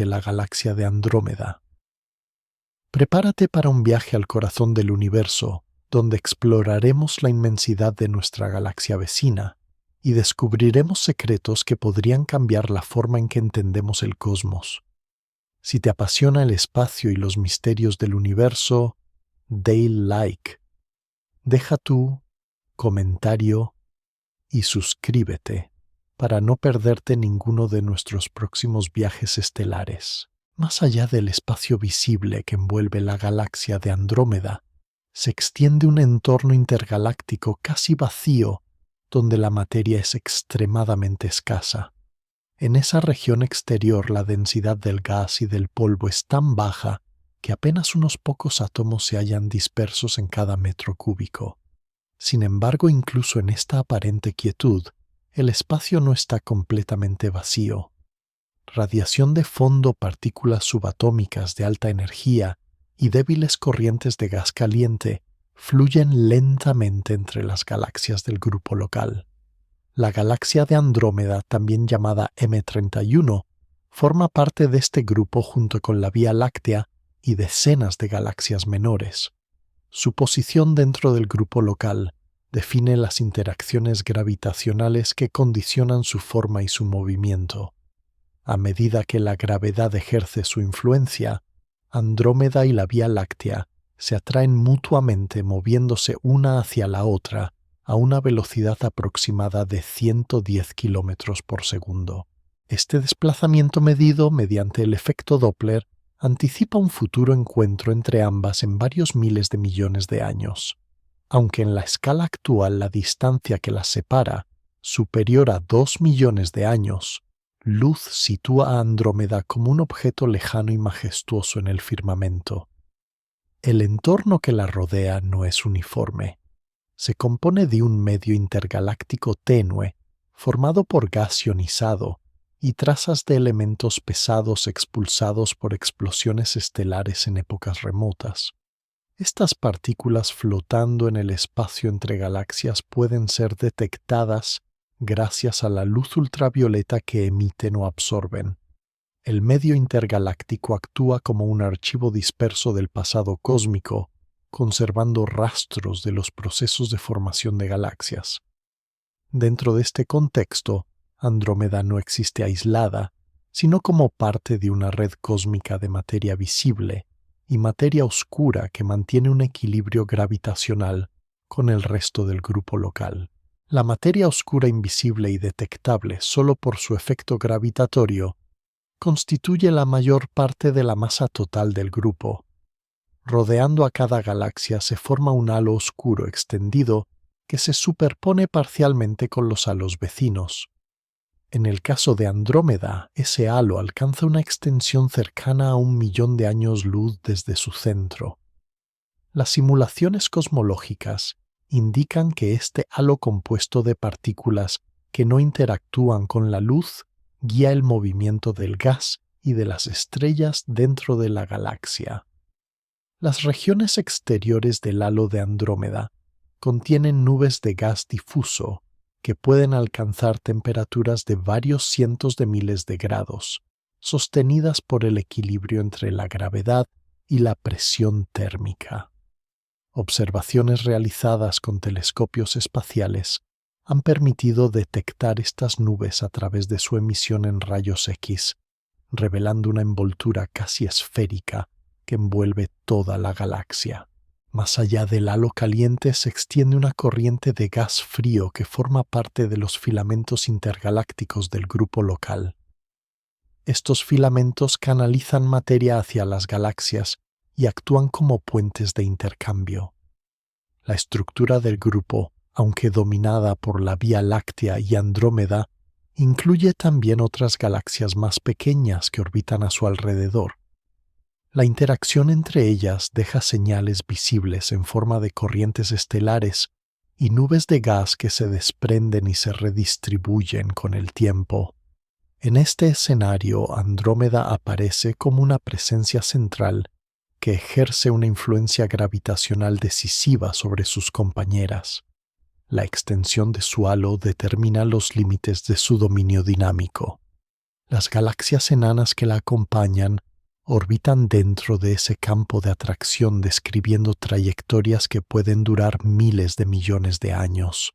de la galaxia de Andrómeda. Prepárate para un viaje al corazón del universo, donde exploraremos la inmensidad de nuestra galaxia vecina y descubriremos secretos que podrían cambiar la forma en que entendemos el cosmos. Si te apasiona el espacio y los misterios del universo, dale like, deja tu comentario y suscríbete para no perderte ninguno de nuestros próximos viajes estelares. Más allá del espacio visible que envuelve la galaxia de Andrómeda, se extiende un entorno intergaláctico casi vacío donde la materia es extremadamente escasa. En esa región exterior la densidad del gas y del polvo es tan baja que apenas unos pocos átomos se hallan dispersos en cada metro cúbico. Sin embargo, incluso en esta aparente quietud, el espacio no está completamente vacío. Radiación de fondo, partículas subatómicas de alta energía y débiles corrientes de gas caliente fluyen lentamente entre las galaxias del grupo local. La galaxia de Andrómeda, también llamada M31, forma parte de este grupo junto con la Vía Láctea y decenas de galaxias menores. Su posición dentro del grupo local define las interacciones gravitacionales que condicionan su forma y su movimiento. A medida que la gravedad ejerce su influencia, Andrómeda y la Vía Láctea se atraen mutuamente moviéndose una hacia la otra a una velocidad aproximada de 110 kilómetros por segundo. Este desplazamiento medido mediante el efecto Doppler anticipa un futuro encuentro entre ambas en varios miles de millones de años. Aunque en la escala actual la distancia que las separa, superior a 2 millones de años, luz sitúa a Andrómeda como un objeto lejano y majestuoso en el firmamento. El entorno que la rodea no es uniforme. Se compone de un medio intergaláctico tenue, formado por gas ionizado y trazas de elementos pesados expulsados por explosiones estelares en épocas remotas. Estas partículas flotando en el espacio entre galaxias pueden ser detectadas gracias a la luz ultravioleta que emiten o absorben. El medio intergaláctico actúa como un archivo disperso del pasado cósmico, conservando rastros de los procesos de formación de galaxias. Dentro de este contexto, Andrómeda no existe aislada, sino como parte de una red cósmica de materia visible y materia oscura que mantiene un equilibrio gravitacional con el resto del grupo local. La materia oscura invisible y detectable solo por su efecto gravitatorio constituye la mayor parte de la masa total del grupo. Rodeando a cada galaxia se forma un halo oscuro extendido que se superpone parcialmente con los halos vecinos. En el caso de Andrómeda, ese halo alcanza una extensión cercana a 1 millón de años luz desde su centro. Las simulaciones cosmológicas indican que este halo compuesto de partículas que no interactúan con la luz guía el movimiento del gas y de las estrellas dentro de la galaxia. Las regiones exteriores del halo de Andrómeda contienen nubes de gas difuso que pueden alcanzar temperaturas de varios cientos de miles de grados, sostenidas por el equilibrio entre la gravedad y la presión térmica. Observaciones realizadas con telescopios espaciales han permitido detectar estas nubes a través de su emisión en rayos X, revelando una envoltura casi esférica que envuelve toda la galaxia. Más allá del halo caliente se extiende una corriente de gas frío que forma parte de los filamentos intergalácticos del grupo local. Estos filamentos canalizan materia hacia las galaxias y actúan como puentes de intercambio. La estructura del grupo, aunque dominada por la Vía Láctea y Andrómeda, incluye también otras galaxias más pequeñas que orbitan a su alrededor. La interacción entre ellas deja señales visibles en forma de corrientes estelares y nubes de gas que se desprenden y se redistribuyen con el tiempo. En este escenario, Andrómeda aparece como una presencia central que ejerce una influencia gravitacional decisiva sobre sus compañeras. La extensión de su halo determina los límites de su dominio dinámico. Las galaxias enanas que la acompañan orbitan dentro de ese campo de atracción describiendo trayectorias que pueden durar miles de millones de años.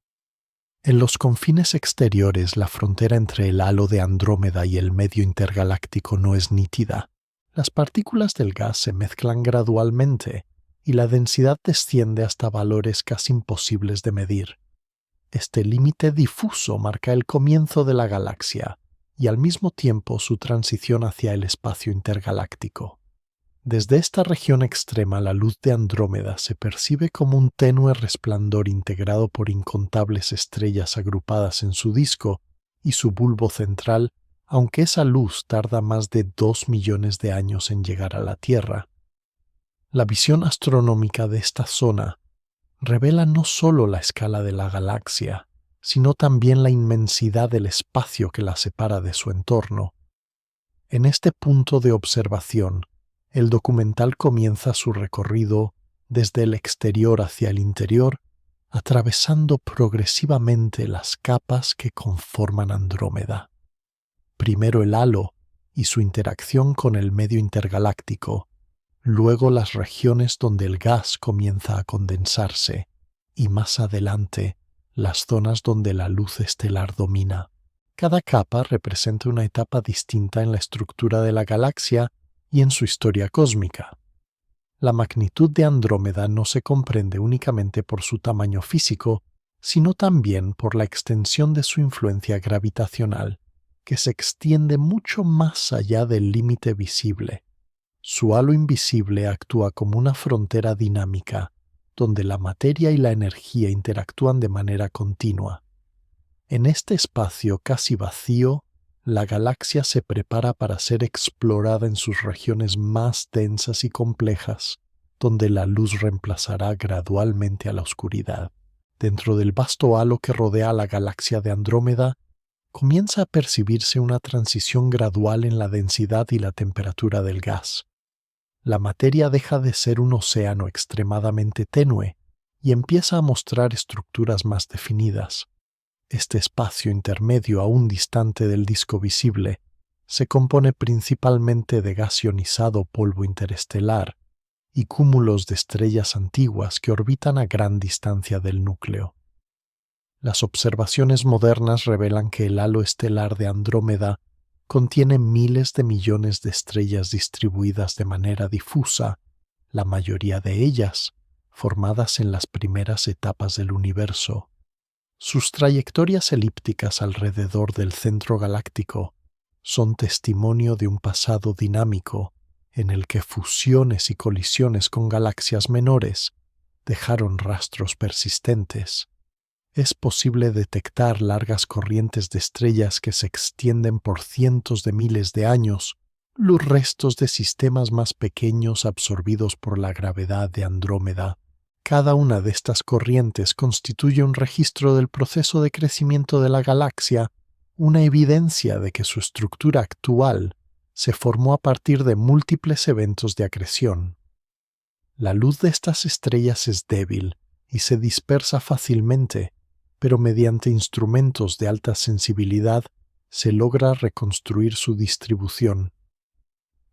En los confines exteriores, la frontera entre el halo de Andrómeda y el medio intergaláctico no es nítida. Las partículas del gas se mezclan gradualmente y la densidad desciende hasta valores casi imposibles de medir. Este límite difuso marca el comienzo de la galaxia y al mismo tiempo su transición hacia el espacio intergaláctico. Desde esta región extrema, la luz de Andrómeda se percibe como un tenue resplandor integrado por incontables estrellas agrupadas en su disco y su bulbo central, aunque esa luz tarda más de 2 millones de años en llegar a la Tierra. La visión astronómica de esta zona revela no solo la escala de la galaxia, sino también la inmensidad del espacio que la separa de su entorno. En este punto de observación, el documental comienza su recorrido desde el exterior hacia el interior, atravesando progresivamente las capas que conforman Andrómeda. Primero el halo y su interacción con el medio intergaláctico, luego las regiones donde el gas comienza a condensarse y más adelante las zonas donde la luz estelar domina. Cada capa representa una etapa distinta en la estructura de la galaxia y en su historia cósmica. La magnitud de Andrómeda no se comprende únicamente por su tamaño físico, sino también por la extensión de su influencia gravitacional, que se extiende mucho más allá del límite visible. Su halo invisible actúa como una frontera dinámica, donde la materia y la energía interactúan de manera continua. En este espacio casi vacío, la galaxia se prepara para ser explorada en sus regiones más densas y complejas, donde la luz reemplazará gradualmente a la oscuridad. Dentro del vasto halo que rodea a la galaxia de Andrómeda, comienza a percibirse una transición gradual en la densidad y la temperatura del gas. La materia deja de ser un océano extremadamente tenue y empieza a mostrar estructuras más definidas. Este espacio intermedio aún distante del disco visible se compone principalmente de gas ionizado polvo interestelar y cúmulos de estrellas antiguas que orbitan a gran distancia del núcleo. Las observaciones modernas revelan que el halo estelar de Andrómeda contiene miles de millones de estrellas distribuidas de manera difusa, la mayoría de ellas formadas en las primeras etapas del universo. Sus trayectorias elípticas alrededor del centro galáctico son testimonio de un pasado dinámico en el que fusiones y colisiones con galaxias menores dejaron rastros persistentes. Es posible detectar largas corrientes de estrellas que se extienden por cientos de miles de años, los restos de sistemas más pequeños absorbidos por la gravedad de Andrómeda. Cada una de estas corrientes constituye un registro del proceso de crecimiento de la galaxia, una evidencia de que su estructura actual se formó a partir de múltiples eventos de acreción. La luz de estas estrellas es débil y se dispersa fácilmente, pero mediante instrumentos de alta sensibilidad se logra reconstruir su distribución.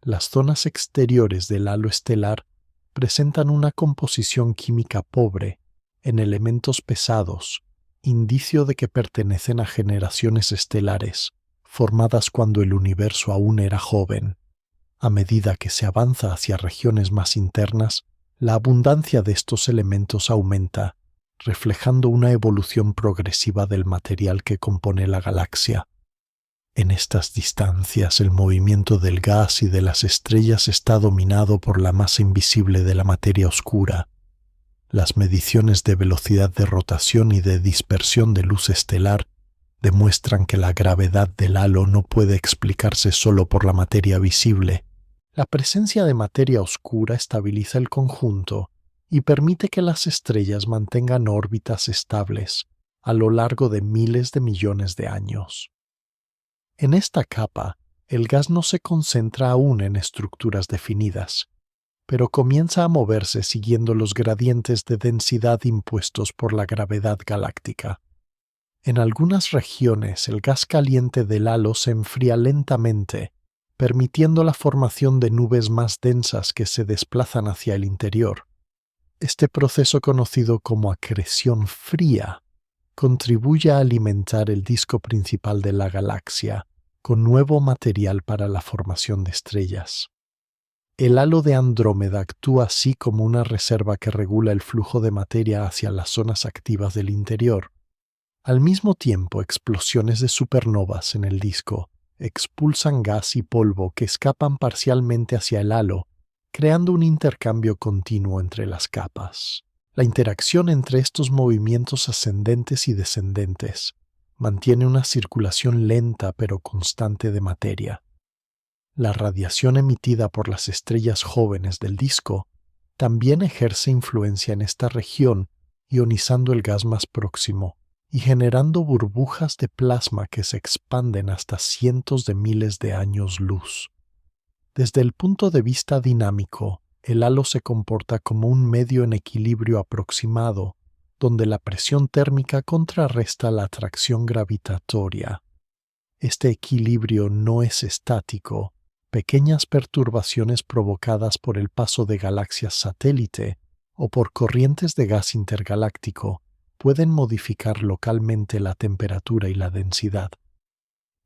Las zonas exteriores del halo estelar presentan una composición química pobre en elementos pesados, indicio de que pertenecen a generaciones estelares, formadas cuando el universo aún era joven. A medida que se avanza hacia regiones más internas, la abundancia de estos elementos aumenta, reflejando una evolución progresiva del material que compone la galaxia. En estas distancias, el movimiento del gas y de las estrellas está dominado por la masa invisible de la materia oscura. Las mediciones de velocidad de rotación y de dispersión de luz estelar demuestran que la gravedad del halo no puede explicarse solo por la materia visible. La presencia de materia oscura estabiliza el conjunto y permite que las estrellas mantengan órbitas estables a lo largo de miles de millones de años. En esta capa, el gas no se concentra aún en estructuras definidas, pero comienza a moverse siguiendo los gradientes de densidad impuestos por la gravedad galáctica. En algunas regiones, el gas caliente del halo se enfría lentamente, permitiendo la formación de nubes más densas que se desplazan hacia el interior. Este proceso, conocido como acreción fría, contribuye a alimentar el disco principal de la galaxia con nuevo material para la formación de estrellas. El halo de Andrómeda actúa así como una reserva que regula el flujo de materia hacia las zonas activas del interior. Al mismo tiempo, explosiones de supernovas en el disco expulsan gas y polvo que escapan parcialmente hacia el halo, creando un intercambio continuo entre las capas. La interacción entre estos movimientos ascendentes y descendentes mantiene una circulación lenta pero constante de materia. La radiación emitida por las estrellas jóvenes del disco también ejerce influencia en esta región, ionizando el gas más próximo y generando burbujas de plasma que se expanden hasta cientos de miles de años luz. Desde el punto de vista dinámico, el halo se comporta como un medio en equilibrio aproximado, donde la presión térmica contrarresta la atracción gravitatoria. Este equilibrio no es estático. Pequeñas perturbaciones provocadas por el paso de galaxias satélite o por corrientes de gas intergaláctico pueden modificar localmente la temperatura y la densidad.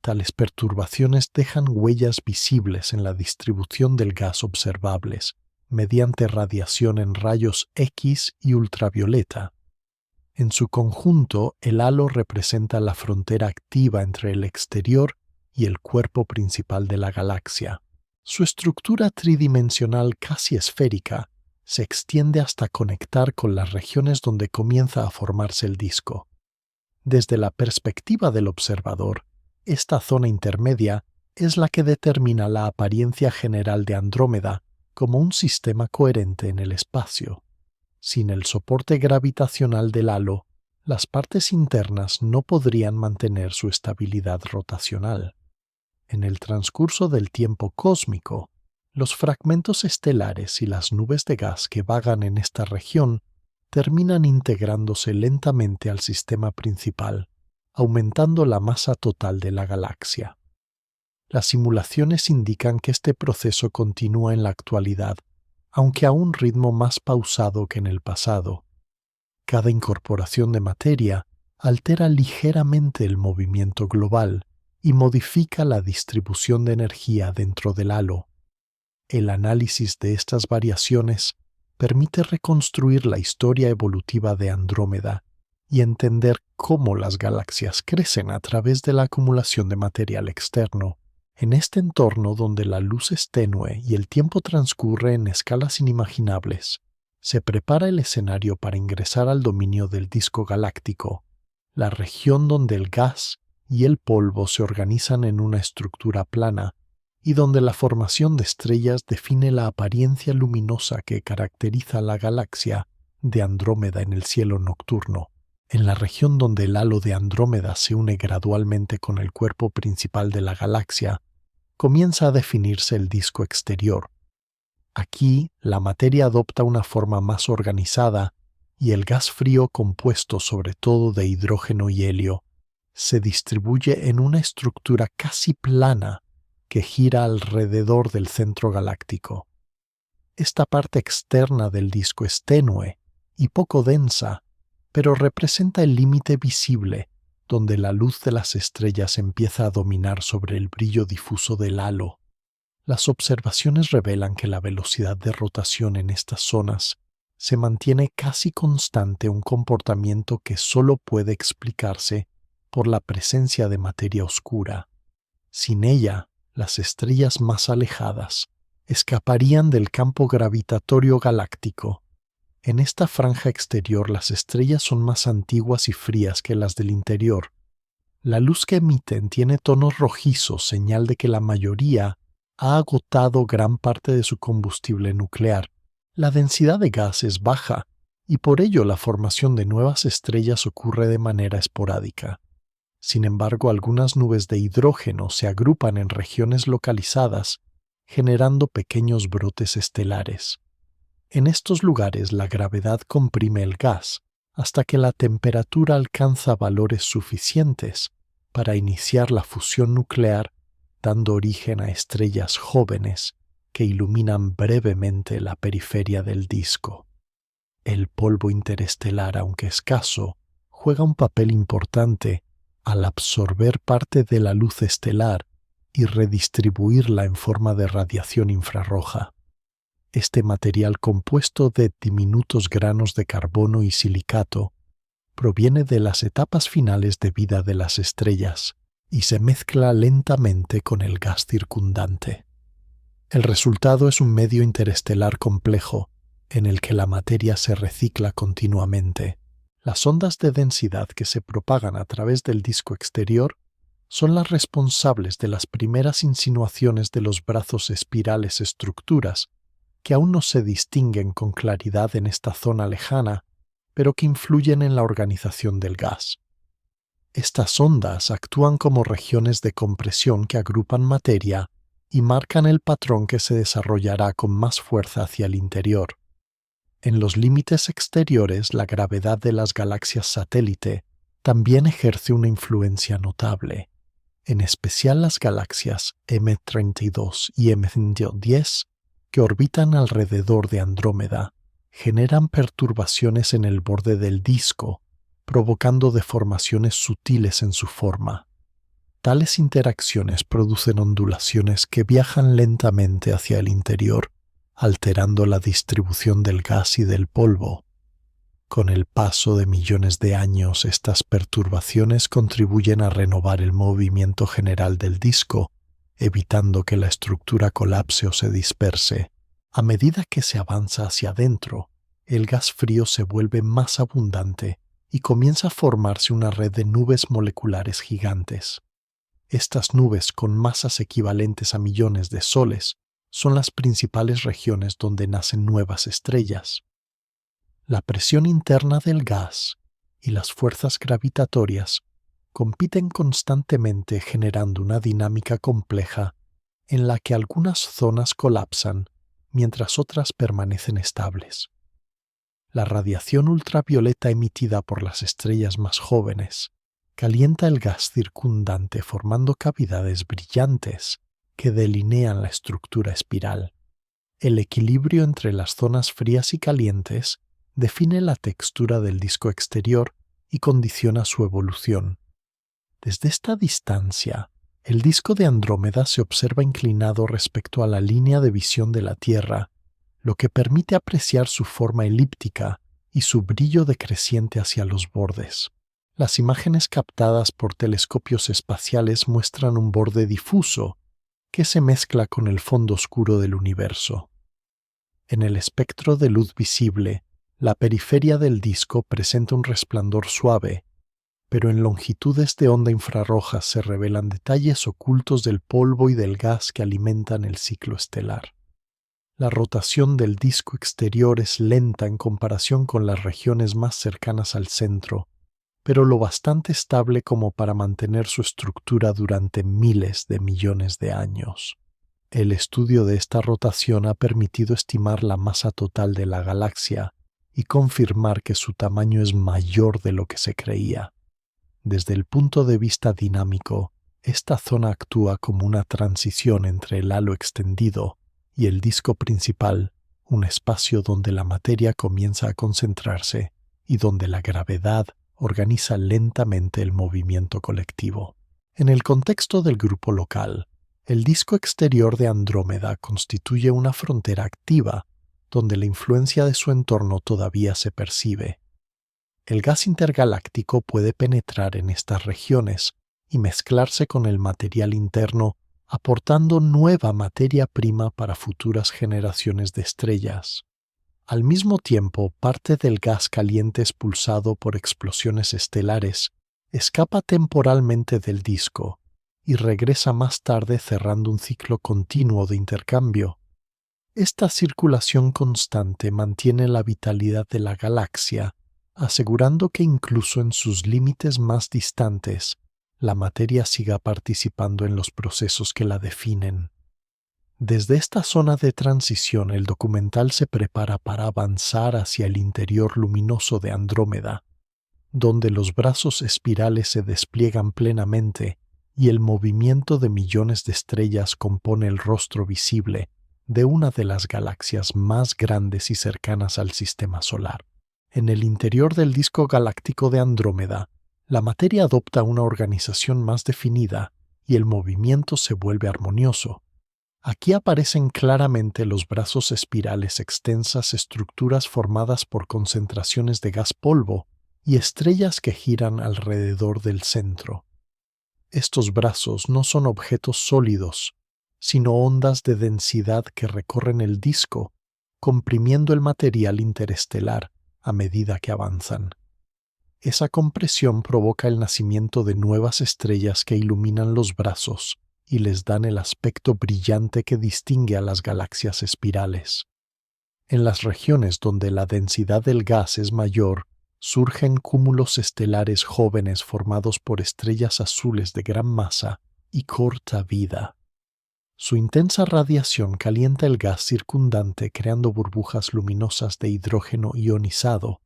Tales perturbaciones dejan huellas visibles en la distribución del gas observables mediante radiación en rayos X y ultravioleta. En su conjunto, el halo representa la frontera activa entre el exterior y el cuerpo principal de la galaxia. Su estructura tridimensional casi esférica se extiende hasta conectar con las regiones donde comienza a formarse el disco. Desde la perspectiva del observador, esta zona intermedia es la que determina la apariencia general de Andrómeda como un sistema coherente en el espacio. Sin el soporte gravitacional del halo, las partes internas no podrían mantener su estabilidad rotacional. En el transcurso del tiempo cósmico, los fragmentos estelares y las nubes de gas que vagan en esta región terminan integrándose lentamente al sistema principal, aumentando la masa total de la galaxia. Las simulaciones indican que este proceso continúa en la actualidad, aunque a un ritmo más pausado que en el pasado. Cada incorporación de materia altera ligeramente el movimiento global y modifica la distribución de energía dentro del halo. El análisis de estas variaciones permite reconstruir la historia evolutiva de Andrómeda y entender cómo las galaxias crecen a través de la acumulación de material externo. En este entorno donde la luz es tenue y el tiempo transcurre en escalas inimaginables, se prepara el escenario para ingresar al dominio del disco galáctico, la región donde el gas y el polvo se organizan en una estructura plana y donde la formación de estrellas define la apariencia luminosa que caracteriza la galaxia de Andrómeda en el cielo nocturno. En la región donde el halo de Andrómeda se une gradualmente con el cuerpo principal de la galaxia, comienza a definirse el disco exterior. Aquí, la materia adopta una forma más organizada y el gas frío, compuesto sobre todo de hidrógeno y helio, se distribuye en una estructura casi plana que gira alrededor del centro galáctico. Esta parte externa del disco es tenue y poco densa, pero representa el límite visible donde la luz de las estrellas empieza a dominar sobre el brillo difuso del halo. Las observaciones revelan que la velocidad de rotación en estas zonas se mantiene casi constante, un comportamiento que solo puede explicarse por la presencia de materia oscura. Sin ella, las estrellas más alejadas escaparían del campo gravitatorio galáctico. En esta franja exterior las estrellas son más antiguas y frías que las del interior. La luz que emiten tiene tonos rojizos, señal de que la mayoría ha agotado gran parte de su combustible nuclear. La densidad de gas es baja y por ello la formación de nuevas estrellas ocurre de manera esporádica. Sin embargo, algunas nubes de hidrógeno se agrupan en regiones localizadas, generando pequeños brotes estelares. En estos lugares la gravedad comprime el gas, hasta que la temperatura alcanza valores suficientes para iniciar la fusión nuclear, dando origen a estrellas jóvenes que iluminan brevemente la periferia del disco. El polvo interestelar, aunque escaso, juega un papel importante al absorber parte de la luz estelar y redistribuirla en forma de radiación infrarroja. Este material compuesto de diminutos granos de carbono y silicato proviene de las etapas finales de vida de las estrellas y se mezcla lentamente con el gas circundante. El resultado es un medio interestelar complejo en el que la materia se recicla continuamente. Las ondas de densidad que se propagan a través del disco exterior son las responsables de las primeras insinuaciones de los brazos espirales estructuras que aún no se distinguen con claridad en esta zona lejana, pero que influyen en la organización del gas. Estas ondas actúan como regiones de compresión que agrupan materia y marcan el patrón que se desarrollará con más fuerza hacia el interior. En los límites exteriores, la gravedad de las galaxias satélite también ejerce una influencia notable. En especial las galaxias M32 y M110, que orbitan alrededor de Andrómeda, generan perturbaciones en el borde del disco, provocando deformaciones sutiles en su forma. Tales interacciones producen ondulaciones que viajan lentamente hacia el interior, alterando la distribución del gas y del polvo. Con el paso de millones de años, estas perturbaciones contribuyen a renovar el movimiento general del disco, evitando que la estructura colapse o se disperse. A medida que se avanza hacia adentro, el gas frío se vuelve más abundante y comienza a formarse una red de nubes moleculares gigantes. Estas nubes, con masas equivalentes a millones de soles, son las principales regiones donde nacen nuevas estrellas. La presión interna del gas y las fuerzas gravitatorias compiten constantemente, generando una dinámica compleja en la que algunas zonas colapsan mientras otras permanecen estables. La radiación ultravioleta emitida por las estrellas más jóvenes calienta el gas circundante formando cavidades brillantes que delinean la estructura espiral. El equilibrio entre las zonas frías y calientes define la textura del disco exterior y condiciona su evolución. Desde esta distancia, el disco de Andrómeda se observa inclinado respecto a la línea de visión de la Tierra, lo que permite apreciar su forma elíptica y su brillo decreciente hacia los bordes. Las imágenes captadas por telescopios espaciales muestran un borde difuso que se mezcla con el fondo oscuro del universo. En el espectro de luz visible, la periferia del disco presenta un resplandor suave, pero en longitudes de onda infrarroja se revelan detalles ocultos del polvo y del gas que alimentan el ciclo estelar. La rotación del disco exterior es lenta en comparación con las regiones más cercanas al centro, pero lo bastante estable como para mantener su estructura durante miles de millones de años. El estudio de esta rotación ha permitido estimar la masa total de la galaxia y confirmar que su tamaño es mayor de lo que se creía. Desde el punto de vista dinámico, esta zona actúa como una transición entre el halo extendido y el disco principal, un espacio donde la materia comienza a concentrarse y donde la gravedad organiza lentamente el movimiento colectivo. En el contexto del grupo local, el disco exterior de Andrómeda constituye una frontera activa donde la influencia de su entorno todavía se percibe. El gas intergaláctico puede penetrar en estas regiones y mezclarse con el material interno, aportando nueva materia prima para futuras generaciones de estrellas. Al mismo tiempo, parte del gas caliente expulsado por explosiones estelares escapa temporalmente del disco y regresa más tarde cerrando un ciclo continuo de intercambio. Esta circulación constante mantiene la vitalidad de la galaxia, asegurando que incluso en sus límites más distantes, la materia siga participando en los procesos que la definen. Desde esta zona de transición, el documental se prepara para avanzar hacia el interior luminoso de Andrómeda, donde los brazos espirales se despliegan plenamente y el movimiento de millones de estrellas compone el rostro visible de una de las galaxias más grandes y cercanas al sistema solar. En el interior del disco galáctico de Andrómeda, la materia adopta una organización más definida y el movimiento se vuelve armonioso. Aquí aparecen claramente los brazos espirales, extensas estructuras formadas por concentraciones de gas polvo y estrellas que giran alrededor del centro. Estos brazos no son objetos sólidos, sino ondas de densidad que recorren el disco, comprimiendo el material interestelar a medida que avanzan. Esa compresión provoca el nacimiento de nuevas estrellas que iluminan los brazos y les dan el aspecto brillante que distingue a las galaxias espirales. En las regiones donde la densidad del gas es mayor, surgen cúmulos estelares jóvenes formados por estrellas azules de gran masa y corta vida. Su intensa radiación calienta el gas circundante creando burbujas luminosas de hidrógeno ionizado,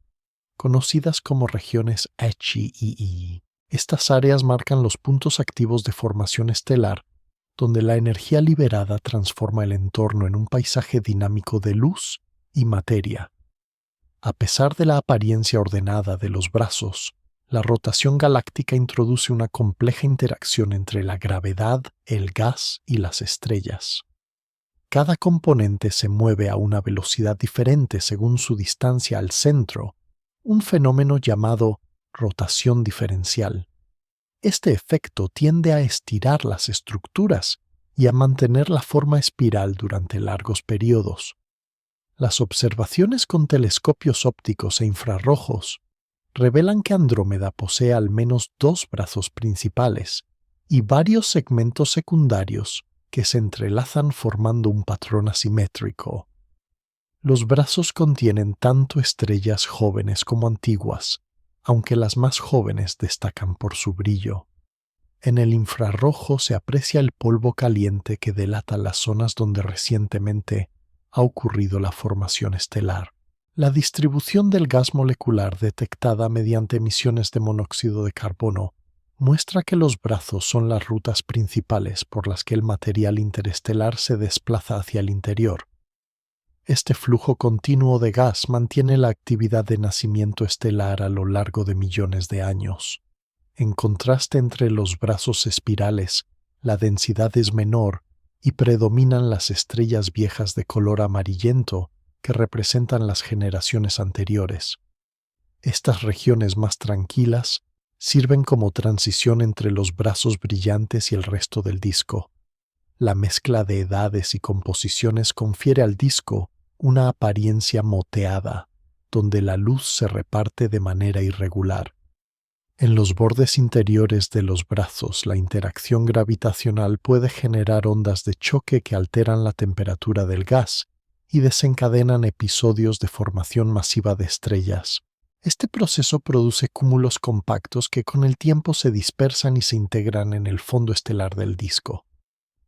conocidas como regiones H y I. Estas áreas marcan los puntos activos de formación estelar, donde la energía liberada transforma el entorno en un paisaje dinámico de luz y materia. A pesar de la apariencia ordenada de los brazos, la rotación galáctica introduce una compleja interacción entre la gravedad, el gas y las estrellas. Cada componente se mueve a una velocidad diferente según su distancia al centro, un fenómeno llamado rotación diferencial. Este efecto tiende a estirar las estructuras y a mantener la forma espiral durante largos periodos. Las observaciones con telescopios ópticos e infrarrojos revelan que Andrómeda posee al menos 2 brazos principales y varios segmentos secundarios que se entrelazan formando un patrón asimétrico. Los brazos contienen tanto estrellas jóvenes como antiguas, aunque las más jóvenes destacan por su brillo. En el infrarrojo se aprecia el polvo caliente que delata las zonas donde recientemente ha ocurrido la formación estelar. La distribución del gas molecular detectada mediante emisiones de monóxido de carbono muestra que los brazos son las rutas principales por las que el material interestelar se desplaza hacia el interior. Este flujo continuo de gas mantiene la actividad de nacimiento estelar a lo largo de millones de años. En contraste entre los brazos espirales, la densidad es menor y predominan las estrellas viejas de color amarillento que representan las generaciones anteriores. Estas regiones más tranquilas sirven como transición entre los brazos brillantes y el resto del disco. La mezcla de edades y composiciones confiere al disco una apariencia moteada, donde la luz se reparte de manera irregular. En los bordes interiores de los brazos, la interacción gravitacional puede generar ondas de choque que alteran la temperatura del gas y desencadenan episodios de formación masiva de estrellas. Este proceso produce cúmulos compactos que con el tiempo se dispersan y se integran en el fondo estelar del disco.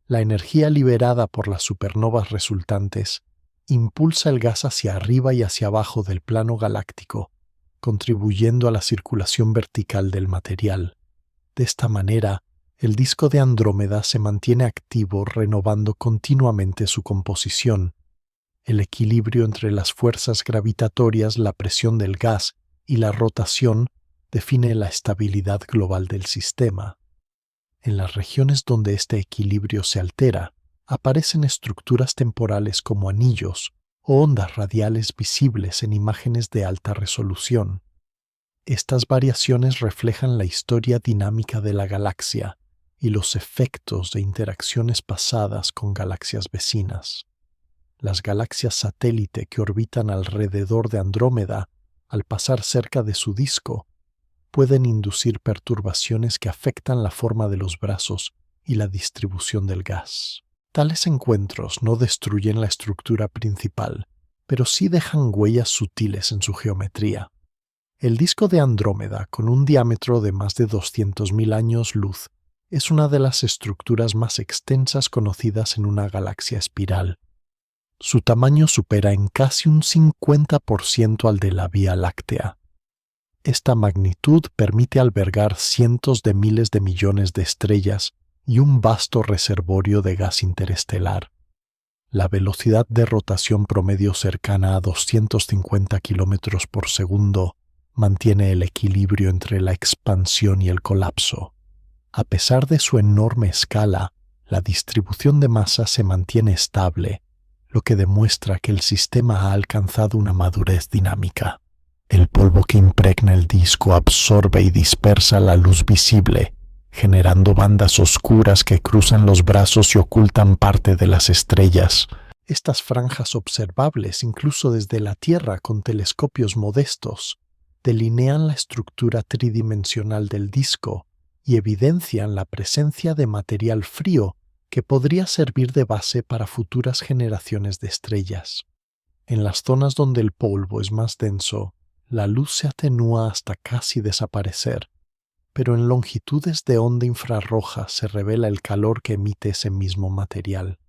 La energía liberada por las supernovas resultantes impulsa el gas hacia arriba y hacia abajo del plano galáctico, contribuyendo a la circulación vertical del material. De esta manera, el disco de Andrómeda se mantiene activo, renovando continuamente su composición. El equilibrio entre las fuerzas gravitatorias, la presión del gas y la rotación define la estabilidad global del sistema. En las regiones donde este equilibrio se altera, aparecen estructuras temporales como anillos o ondas radiales visibles en imágenes de alta resolución. Estas variaciones reflejan la historia dinámica de la galaxia y los efectos de interacciones pasadas con galaxias vecinas. Las galaxias satélite que orbitan alrededor de Andrómeda, al pasar cerca de su disco, pueden inducir perturbaciones que afectan la forma de los brazos y la distribución del gas. Tales encuentros no destruyen la estructura principal, pero sí dejan huellas sutiles en su geometría. El disco de Andrómeda, con un diámetro de más de 200.000 años luz, es una de las estructuras más extensas conocidas en una galaxia espiral. Su tamaño supera en casi un 50% al de la Vía Láctea. Esta magnitud permite albergar cientos de miles de millones de estrellas y un vasto reservorio de gas interestelar. La velocidad de rotación promedio cercana a 250 km por segundo mantiene el equilibrio entre la expansión y el colapso. A pesar de su enorme escala, la distribución de masa se mantiene estable, lo que demuestra que el sistema ha alcanzado una madurez dinámica. El polvo que impregna el disco absorbe y dispersa la luz visible, generando bandas oscuras que cruzan los brazos y ocultan parte de las estrellas. Estas franjas observables incluso desde la Tierra con telescopios modestos delinean la estructura tridimensional del disco y evidencian la presencia de material frío que podría servir de base para futuras generaciones de estrellas. En las zonas donde el polvo es más denso, la luz se atenúa hasta casi desaparecer, pero en longitudes de onda infrarroja se revela el calor que emite ese mismo material.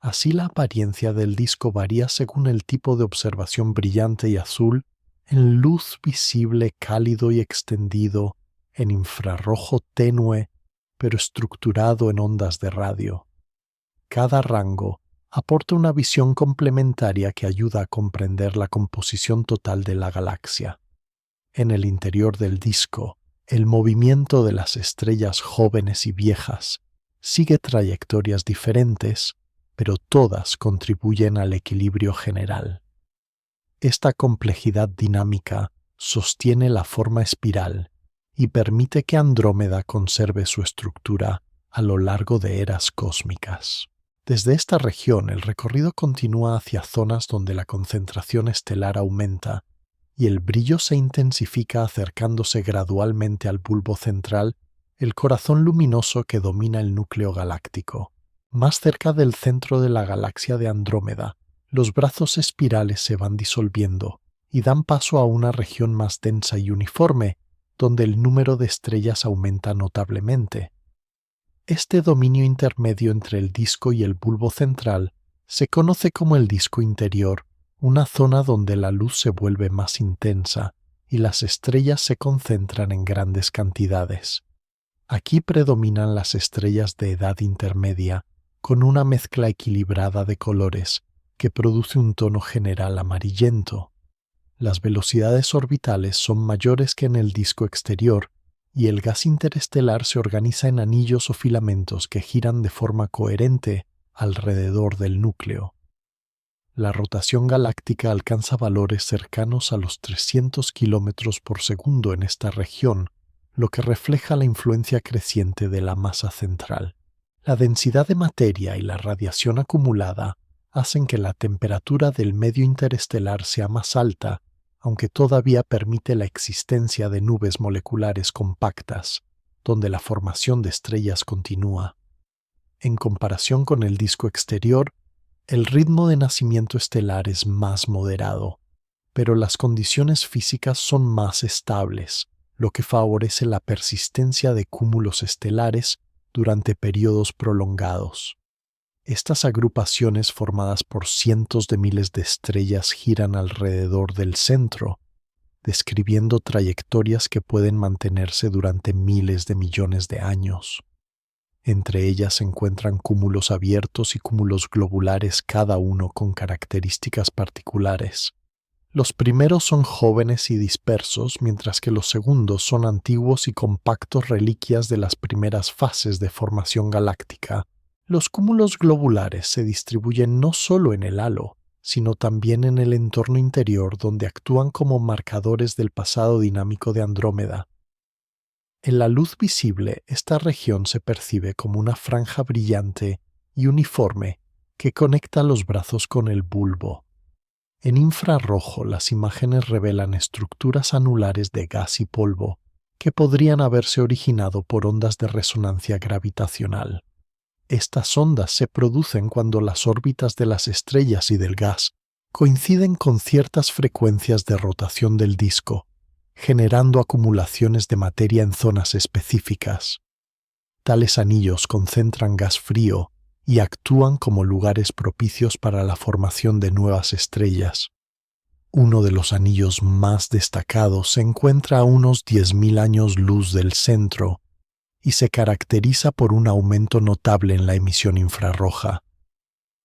Así la apariencia del disco varía según el tipo de observación brillante y azul, en luz visible cálido y extendido, en infrarrojo tenue, pero estructurado en ondas de radio. Cada rango aporta una visión complementaria que ayuda a comprender la composición total de la galaxia. En el interior del disco, el movimiento de las estrellas jóvenes y viejas sigue trayectorias diferentes, pero todas contribuyen al equilibrio general. Esta complejidad dinámica sostiene la forma espiral y permite que Andrómeda conserve su estructura a lo largo de eras cósmicas. Desde esta región el recorrido continúa hacia zonas donde la concentración estelar aumenta y el brillo se intensifica acercándose gradualmente al bulbo central, el corazón luminoso que domina el núcleo galáctico. Más cerca del centro de la galaxia de Andrómeda, los brazos espirales se van disolviendo y dan paso a una región más densa y uniforme, donde el número de estrellas aumenta notablemente. Este dominio intermedio entre el disco y el bulbo central se conoce como el disco interior, una zona donde la luz se vuelve más intensa y las estrellas se concentran en grandes cantidades. Aquí predominan las estrellas de edad intermedia, con una mezcla equilibrada de colores que produce un tono general amarillento. Las velocidades orbitales son mayores que en el disco exterior, y el gas interestelar se organiza en anillos o filamentos que giran de forma coherente alrededor del núcleo. La rotación galáctica alcanza valores cercanos a los 300 km por segundo en esta región, lo que refleja la influencia creciente de la masa central. La densidad de materia y la radiación acumulada hacen que la temperatura del medio interestelar sea más alta, aunque todavía permite la existencia de nubes moleculares compactas, donde la formación de estrellas continúa. En comparación con el disco exterior, el ritmo de nacimiento estelar es más moderado, pero las condiciones físicas son más estables, lo que favorece la persistencia de cúmulos estelares durante periodos prolongados. Estas agrupaciones formadas por cientos de miles de estrellas giran alrededor del centro, describiendo trayectorias que pueden mantenerse durante miles de millones de años. Entre ellas se encuentran cúmulos abiertos y cúmulos globulares, cada uno con características particulares. Los primeros son jóvenes y dispersos, mientras que los segundos son antiguos y compactos, reliquias de las primeras fases de formación galáctica. Los cúmulos globulares se distribuyen no solo en el halo, sino también en el entorno interior, donde actúan como marcadores del pasado dinámico de Andrómeda. En la luz visible, esta región se percibe como una franja brillante y uniforme que conecta los brazos con el bulbo. En infrarrojo, las imágenes revelan estructuras anulares de gas y polvo que podrían haberse originado por ondas de resonancia gravitacional. Estas ondas se producen cuando las órbitas de las estrellas y del gas coinciden con ciertas frecuencias de rotación del disco, generando acumulaciones de materia en zonas específicas. Tales anillos concentran gas frío y actúan como lugares propicios para la formación de nuevas estrellas. Uno de los anillos más destacados se encuentra a unos 10.000 años luz del centro y se caracteriza por un aumento notable en la emisión infrarroja.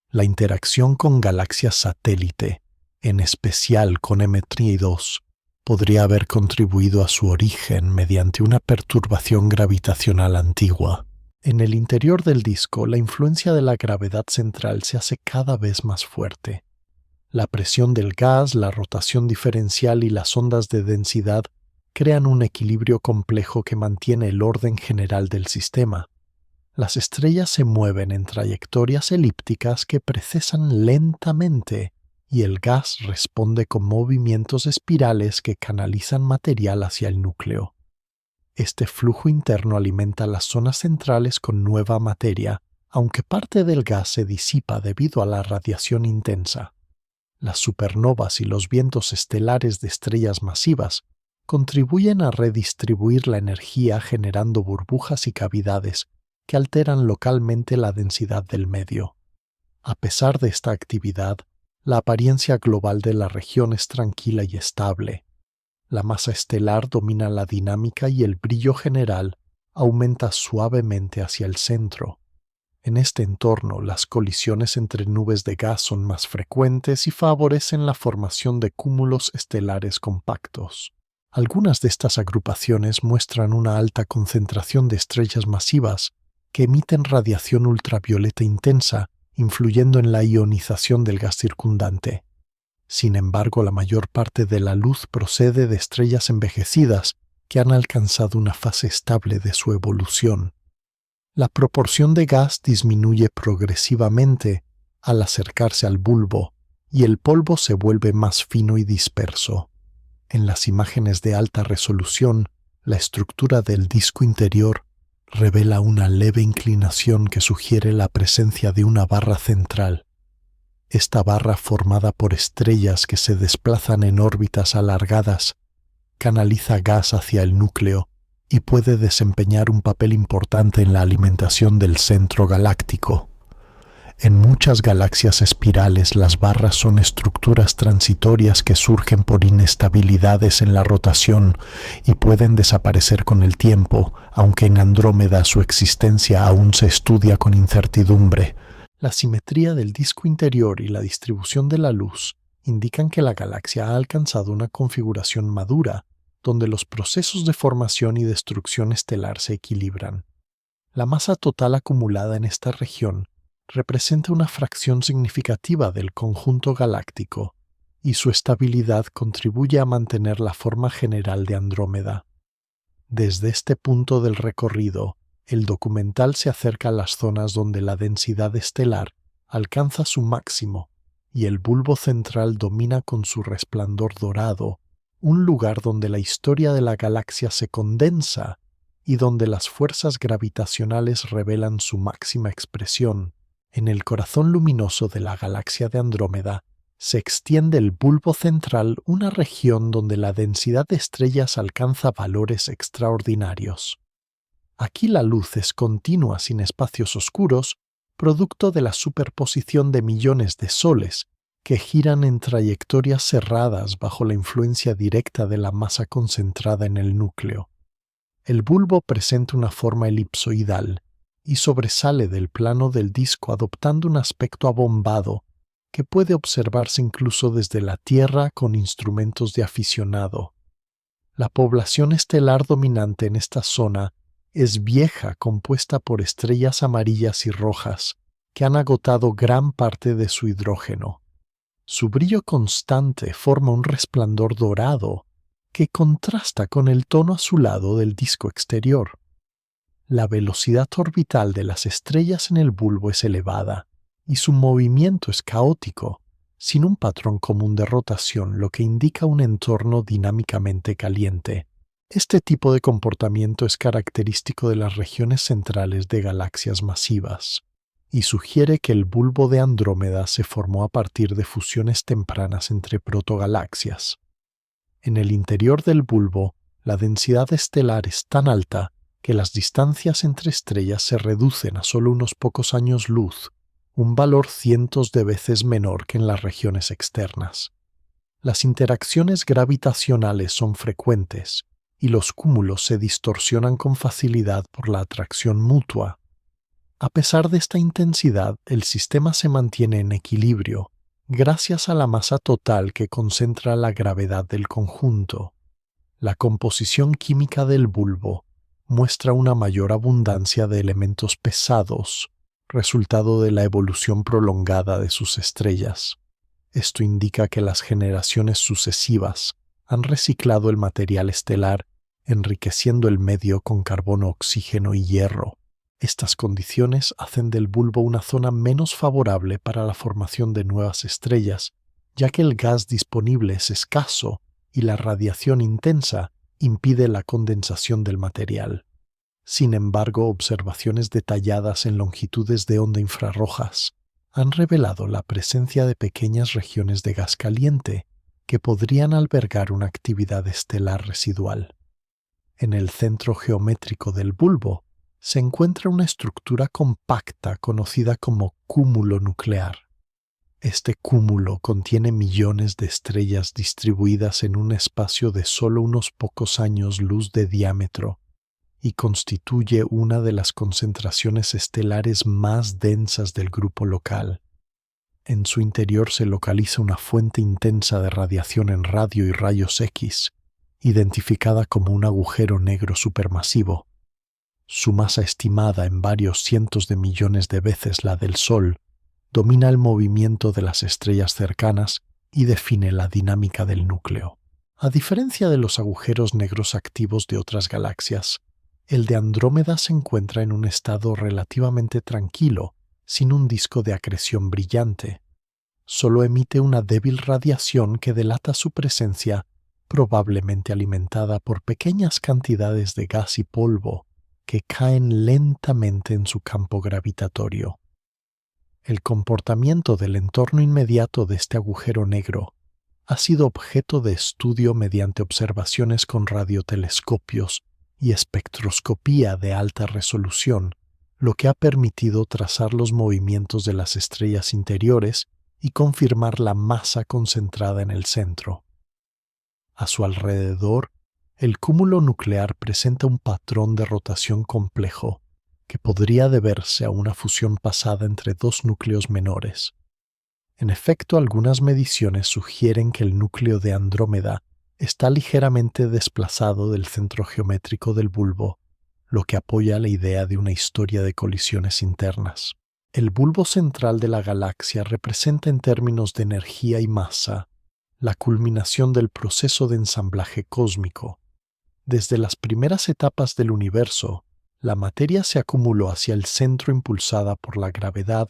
La interacción con galaxias satélite, en especial con M32, podría haber contribuido a su origen mediante una perturbación gravitacional antigua. En el interior del disco, la influencia de la gravedad central se hace cada vez más fuerte. La presión del gas, la rotación diferencial y las ondas de densidad crean un equilibrio complejo que mantiene el orden general del sistema. Las estrellas se mueven en trayectorias elípticas que precesan lentamente y el gas responde con movimientos espirales que canalizan material hacia el núcleo. Este flujo interno alimenta las zonas centrales con nueva materia, aunque parte del gas se disipa debido a la radiación intensa. Las supernovas y los vientos estelares de estrellas masivas contribuyen a redistribuir la energía generando burbujas y cavidades que alteran localmente la densidad del medio. A pesar de esta actividad, la apariencia global de la región es tranquila y estable. La masa estelar domina la dinámica y el brillo general aumenta suavemente hacia el centro. En este entorno, las colisiones entre nubes de gas son más frecuentes y favorecen la formación de cúmulos estelares compactos. Algunas de estas agrupaciones muestran una alta concentración de estrellas masivas que emiten radiación ultravioleta intensa, influyendo en la ionización del gas circundante. Sin embargo, la mayor parte de la luz procede de estrellas envejecidas que han alcanzado una fase estable de su evolución. La proporción de gas disminuye progresivamente al acercarse al bulbo y el polvo se vuelve más fino y disperso. En las imágenes de alta resolución, la estructura del disco interior revela una leve inclinación que sugiere la presencia de una barra central. Esta barra, formada por estrellas que se desplazan en órbitas alargadas, canaliza gas hacia el núcleo y puede desempeñar un papel importante en la alimentación del centro galáctico. En muchas galaxias espirales, las barras son estructuras transitorias que surgen por inestabilidades en la rotación y pueden desaparecer con el tiempo, aunque en Andrómeda su existencia aún se estudia con incertidumbre. La simetría del disco interior y la distribución de la luz indican que la galaxia ha alcanzado una configuración madura, donde los procesos de formación y destrucción estelar se equilibran. La masa total acumulada en esta región representa una fracción significativa del conjunto galáctico, y su estabilidad contribuye a mantener la forma general de Andrómeda. Desde este punto del recorrido, el documental se acerca a las zonas donde la densidad estelar alcanza su máximo y el bulbo central domina con su resplandor dorado, un lugar donde la historia de la galaxia se condensa y donde las fuerzas gravitacionales revelan su máxima expresión. En el corazón luminoso de la galaxia de Andrómeda se extiende el bulbo central, una región donde la densidad de estrellas alcanza valores extraordinarios. Aquí la luz es continua sin espacios oscuros, producto de la superposición de millones de soles que giran en trayectorias cerradas bajo la influencia directa de la masa concentrada en el núcleo. El bulbo presenta una forma elipsoidal y sobresale del plano del disco adoptando un aspecto abombado que puede observarse incluso desde la Tierra con instrumentos de aficionado. La población estelar dominante en esta zona es vieja, compuesta por estrellas amarillas y rojas que han agotado gran parte de su hidrógeno. Su brillo constante forma un resplandor dorado que contrasta con el tono azulado del disco exterior. La velocidad orbital de las estrellas en el bulbo es elevada y su movimiento es caótico, sin un patrón común de rotación, lo que indica un entorno dinámicamente caliente. Este tipo de comportamiento es característico de las regiones centrales de galaxias masivas y sugiere que el bulbo de Andrómeda se formó a partir de fusiones tempranas entre protogalaxias. En el interior del bulbo, la densidad estelar es tan alta que las distancias entre estrellas se reducen a solo unos pocos años luz, un valor cientos de veces menor que en las regiones externas. Las interacciones gravitacionales son frecuentes y los cúmulos se distorsionan con facilidad por la atracción mutua. A pesar de esta intensidad, el sistema se mantiene en equilibrio gracias a la masa total que concentra la gravedad del conjunto. La composición química del bulbo muestra una mayor abundancia de elementos pesados, resultado de la evolución prolongada de sus estrellas. Esto indica que las generaciones sucesivas han reciclado el material estelar, enriqueciendo el medio con carbono, oxígeno y hierro. Estas condiciones hacen del bulbo una zona menos favorable para la formación de nuevas estrellas, ya que el gas disponible es escaso y la radiación intensa impide la condensación del material. Sin embargo, observaciones detalladas en longitudes de onda infrarrojas han revelado la presencia de pequeñas regiones de gas caliente que podrían albergar una actividad estelar residual. En el centro geométrico del bulbo se encuentra una estructura compacta conocida como cúmulo nuclear. Este cúmulo contiene millones de estrellas distribuidas en un espacio de solo unos pocos años luz de diámetro y constituye una de las concentraciones estelares más densas del grupo local. En su interior se localiza una fuente intensa de radiación en radio y rayos X, identificada como un agujero negro supermasivo. Su masa, estimada en varios cientos de millones de veces la del Sol, domina el movimiento de las estrellas cercanas y define la dinámica del núcleo. A diferencia de los agujeros negros activos de otras galaxias, el de Andrómeda se encuentra en un estado relativamente tranquilo, sin un disco de acreción brillante. Solo emite una débil radiación que delata su presencia, probablemente alimentada por pequeñas cantidades de gas y polvo que caen lentamente en su campo gravitatorio. El comportamiento del entorno inmediato de este agujero negro ha sido objeto de estudio mediante observaciones con radiotelescopios y espectroscopía de alta resolución, lo que ha permitido trazar los movimientos de las estrellas interiores y confirmar la masa concentrada en el centro. A su alrededor, el cúmulo nuclear presenta un patrón de rotación complejo que podría deberse a una fusión pasada entre dos núcleos menores. En efecto, algunas mediciones sugieren que el núcleo de Andrómeda está ligeramente desplazado del centro geométrico del bulbo, lo que apoya la idea de una historia de colisiones internas. El bulbo central de la galaxia representa en términos de energía y masa la culminación del proceso de ensamblaje cósmico. Desde las primeras etapas del universo, la materia se acumuló hacia el centro impulsada por la gravedad,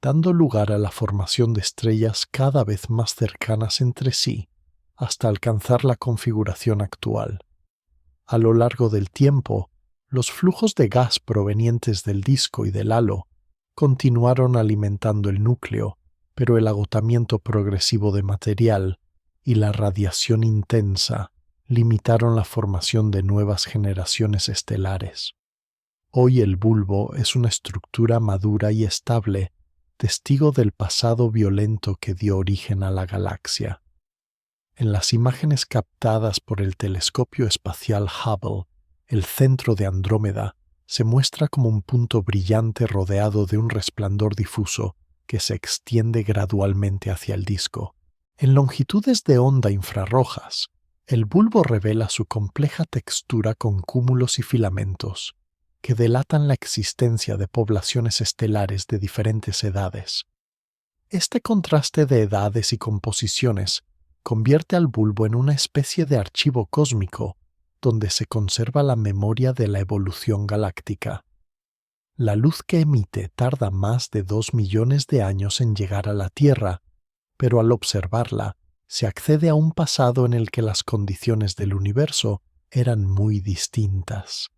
dando lugar a la formación de estrellas cada vez más cercanas entre sí, hasta alcanzar la configuración actual. A lo largo del tiempo, los flujos de gas provenientes del disco y del halo continuaron alimentando el núcleo, pero el agotamiento progresivo de material y la radiación intensa limitaron la formación de nuevas generaciones estelares. Hoy el bulbo es una estructura madura y estable, testigo del pasado violento que dio origen a la galaxia. En las imágenes captadas por el telescopio espacial Hubble, el centro de Andrómeda se muestra como un punto brillante rodeado de un resplandor difuso que se extiende gradualmente hacia el disco. En longitudes de onda infrarrojas, el bulbo revela su compleja textura con cúmulos y filamentos, que delatan la existencia de poblaciones estelares de diferentes edades. Este contraste de edades y composiciones convierte al bulbo en una especie de archivo cósmico donde se conserva la memoria de la evolución galáctica. La luz que emite tarda más de 2 millones de años en llegar a la Tierra, pero al observarla, se accede a un pasado en el que las condiciones del universo eran muy distintas.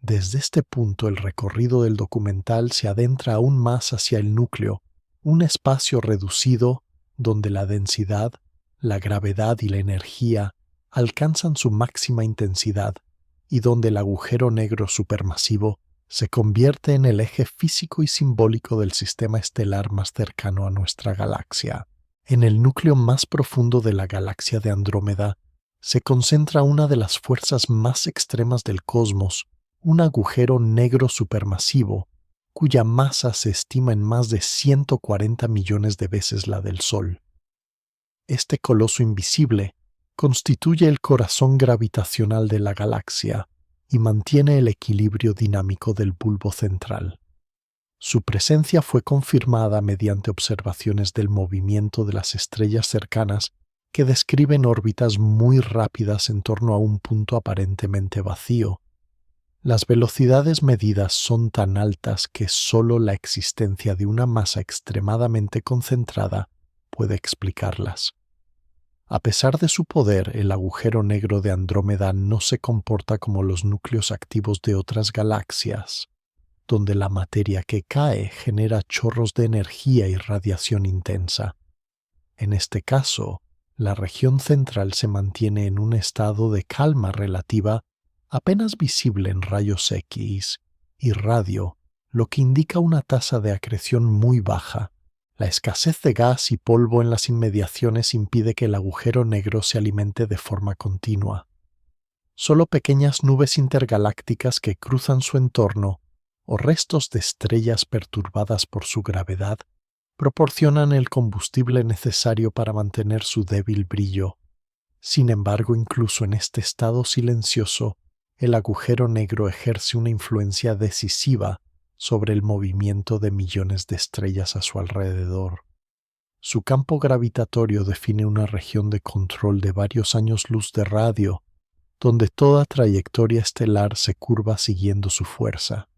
Desde este punto el recorrido del documental se adentra aún más hacia el núcleo, un espacio reducido donde la densidad, la gravedad y la energía alcanzan su máxima intensidad, y donde el agujero negro supermasivo se convierte en el eje físico y simbólico del sistema estelar más cercano a nuestra galaxia. En el núcleo más profundo de la galaxia de Andrómeda se concentra una de las fuerzas más extremas del cosmos, un agujero negro supermasivo, cuya masa se estima en más de 140 millones de veces la del Sol. Este coloso invisible constituye el corazón gravitacional de la galaxia y mantiene el equilibrio dinámico del bulbo central. Su presencia fue confirmada mediante observaciones del movimiento de las estrellas cercanas que describen órbitas muy rápidas en torno a un punto aparentemente vacío. Las velocidades medidas son tan altas que solo la existencia de una masa extremadamente concentrada puede explicarlas. A pesar de su poder, el agujero negro de Andrómeda no se comporta como los núcleos activos de otras galaxias, donde la materia que cae genera chorros de energía y radiación intensa. En este caso, la región central se mantiene en un estado de calma relativa apenas visible en rayos X y radio, lo que indica una tasa de acreción muy baja. La escasez de gas y polvo en las inmediaciones impide que el agujero negro se alimente de forma continua. Solo pequeñas nubes intergalácticas que cruzan su entorno o restos de estrellas perturbadas por su gravedad proporcionan el combustible necesario para mantener su débil brillo. Sin embargo, incluso en este estado silencioso, el agujero negro ejerce una influencia decisiva sobre el movimiento de millones de estrellas a su alrededor. Su campo gravitatorio define una región de control de varios años luz de radio, donde toda trayectoria estelar se curva siguiendo su fuerza.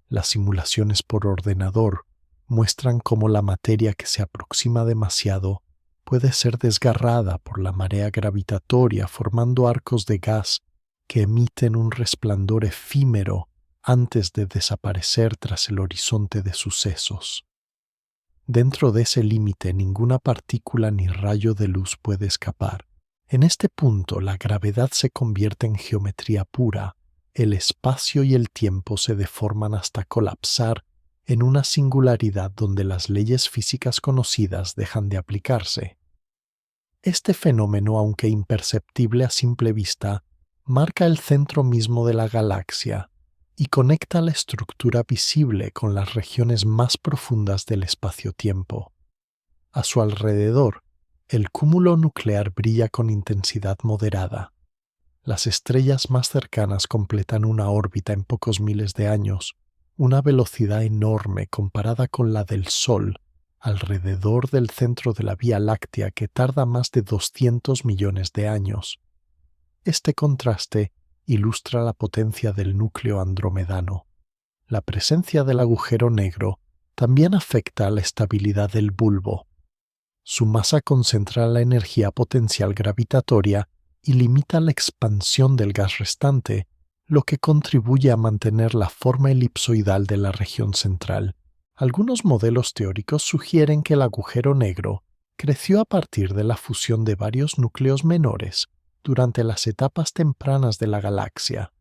Las simulaciones por ordenador muestran cómo la materia que se aproxima demasiado puede ser desgarrada por la marea gravitatoria formando arcos de gas que emiten un resplandor efímero antes de desaparecer tras el horizonte de sucesos. Dentro de ese límite ninguna partícula ni rayo de luz puede escapar. En este punto la gravedad se convierte en geometría pura, el espacio y el tiempo se deforman hasta colapsar en una singularidad donde las leyes físicas conocidas dejan de aplicarse. Este fenómeno, aunque imperceptible a simple vista, marca el centro mismo de la galaxia y conecta la estructura visible con las regiones más profundas del espacio-tiempo. A su alrededor, el cúmulo nuclear brilla con intensidad moderada. Las estrellas más cercanas completan una órbita en pocos miles de años, una velocidad enorme comparada con la del Sol alrededor del centro de la Vía Láctea que tarda más de 200 millones de años. Este contraste ilustra la potencia del núcleo andromedano. La presencia del agujero negro también afecta a la estabilidad del bulbo. Su masa concentra la energía potencial gravitatoria y limita la expansión del gas restante, lo que contribuye a mantener la forma elipsoidal de la región central. Algunos modelos teóricos sugieren que el agujero negro creció a partir de la fusión de varios núcleos menores durante las etapas tempranas de la galaxia.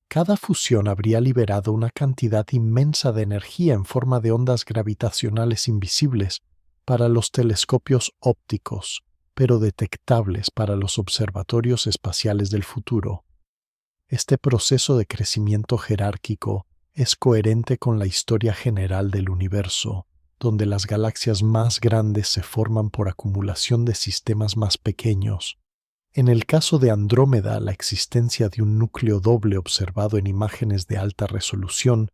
Cada fusión habría liberado una cantidad inmensa de energía en forma de ondas gravitacionales invisibles para los telescopios ópticos, pero detectables para los observatorios espaciales del futuro. Este proceso de crecimiento jerárquico es coherente con la historia general del universo, donde las galaxias más grandes se forman por acumulación de sistemas más pequeños. En el caso de Andrómeda, la existencia de un núcleo doble observado en imágenes de alta resolución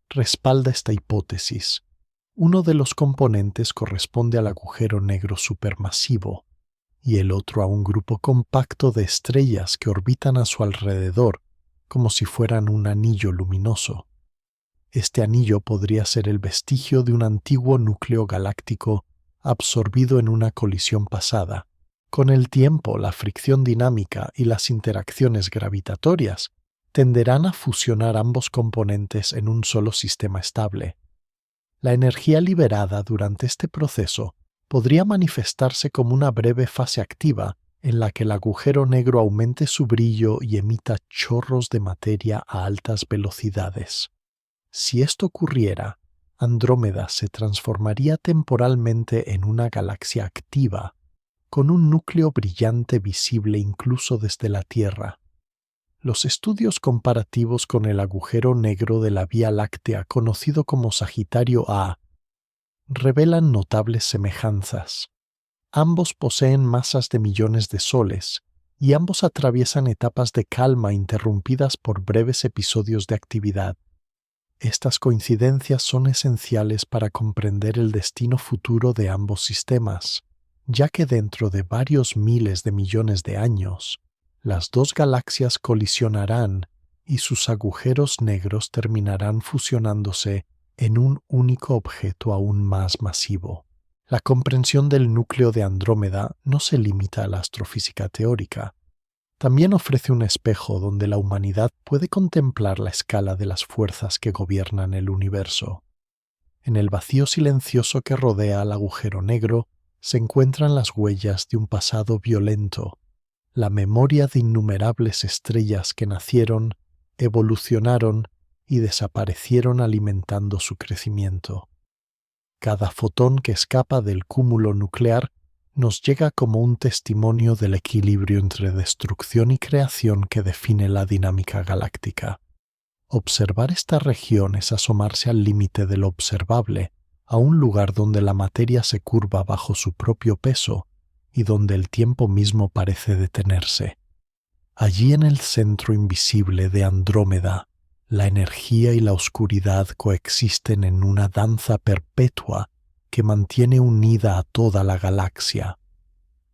respalda esta hipótesis. Uno de los componentes corresponde al agujero negro supermasivo y el otro a un grupo compacto de estrellas que orbitan a su alrededor como si fueran un anillo luminoso. Este anillo podría ser el vestigio de un antiguo núcleo galáctico absorbido en una colisión pasada. Con el tiempo, la fricción dinámica y las interacciones gravitatorias tenderán a fusionar ambos componentes en un solo sistema estable. La energía liberada durante este proceso podría manifestarse como una breve fase activa en la que el agujero negro aumente su brillo y emita chorros de materia a altas velocidades. Si esto ocurriera, Andrómeda se transformaría temporalmente en una galaxia activa, con un núcleo brillante visible incluso desde la Tierra. Los estudios comparativos con el agujero negro de la Vía Láctea, conocido como Sagitario A, revelan notables semejanzas. Ambos poseen masas de millones de soles, y ambos atraviesan etapas de calma interrumpidas por breves episodios de actividad. Estas coincidencias son esenciales para comprender el destino futuro de ambos sistemas, ya que dentro de varios miles de millones de años, las dos galaxias colisionarán y sus agujeros negros terminarán fusionándose en un único objeto aún más masivo. La comprensión del núcleo de Andrómeda no se limita a la astrofísica teórica. También ofrece un espejo donde la humanidad puede contemplar la escala de las fuerzas que gobiernan el universo. En el vacío silencioso que rodea al agujero negro se encuentran las huellas de un pasado violento, la memoria de innumerables estrellas que nacieron, evolucionaron y desaparecieron alimentando su crecimiento. Cada fotón que escapa del cúmulo nuclear nos llega como un testimonio del equilibrio entre destrucción y creación que define la dinámica galáctica. Observar esta región es asomarse al límite de lo observable, a un lugar donde la materia se curva bajo su propio peso y donde el tiempo mismo parece detenerse. Allí en el centro invisible de Andrómeda, la energía y la oscuridad coexisten en una danza perpetua que mantiene unida a toda la galaxia.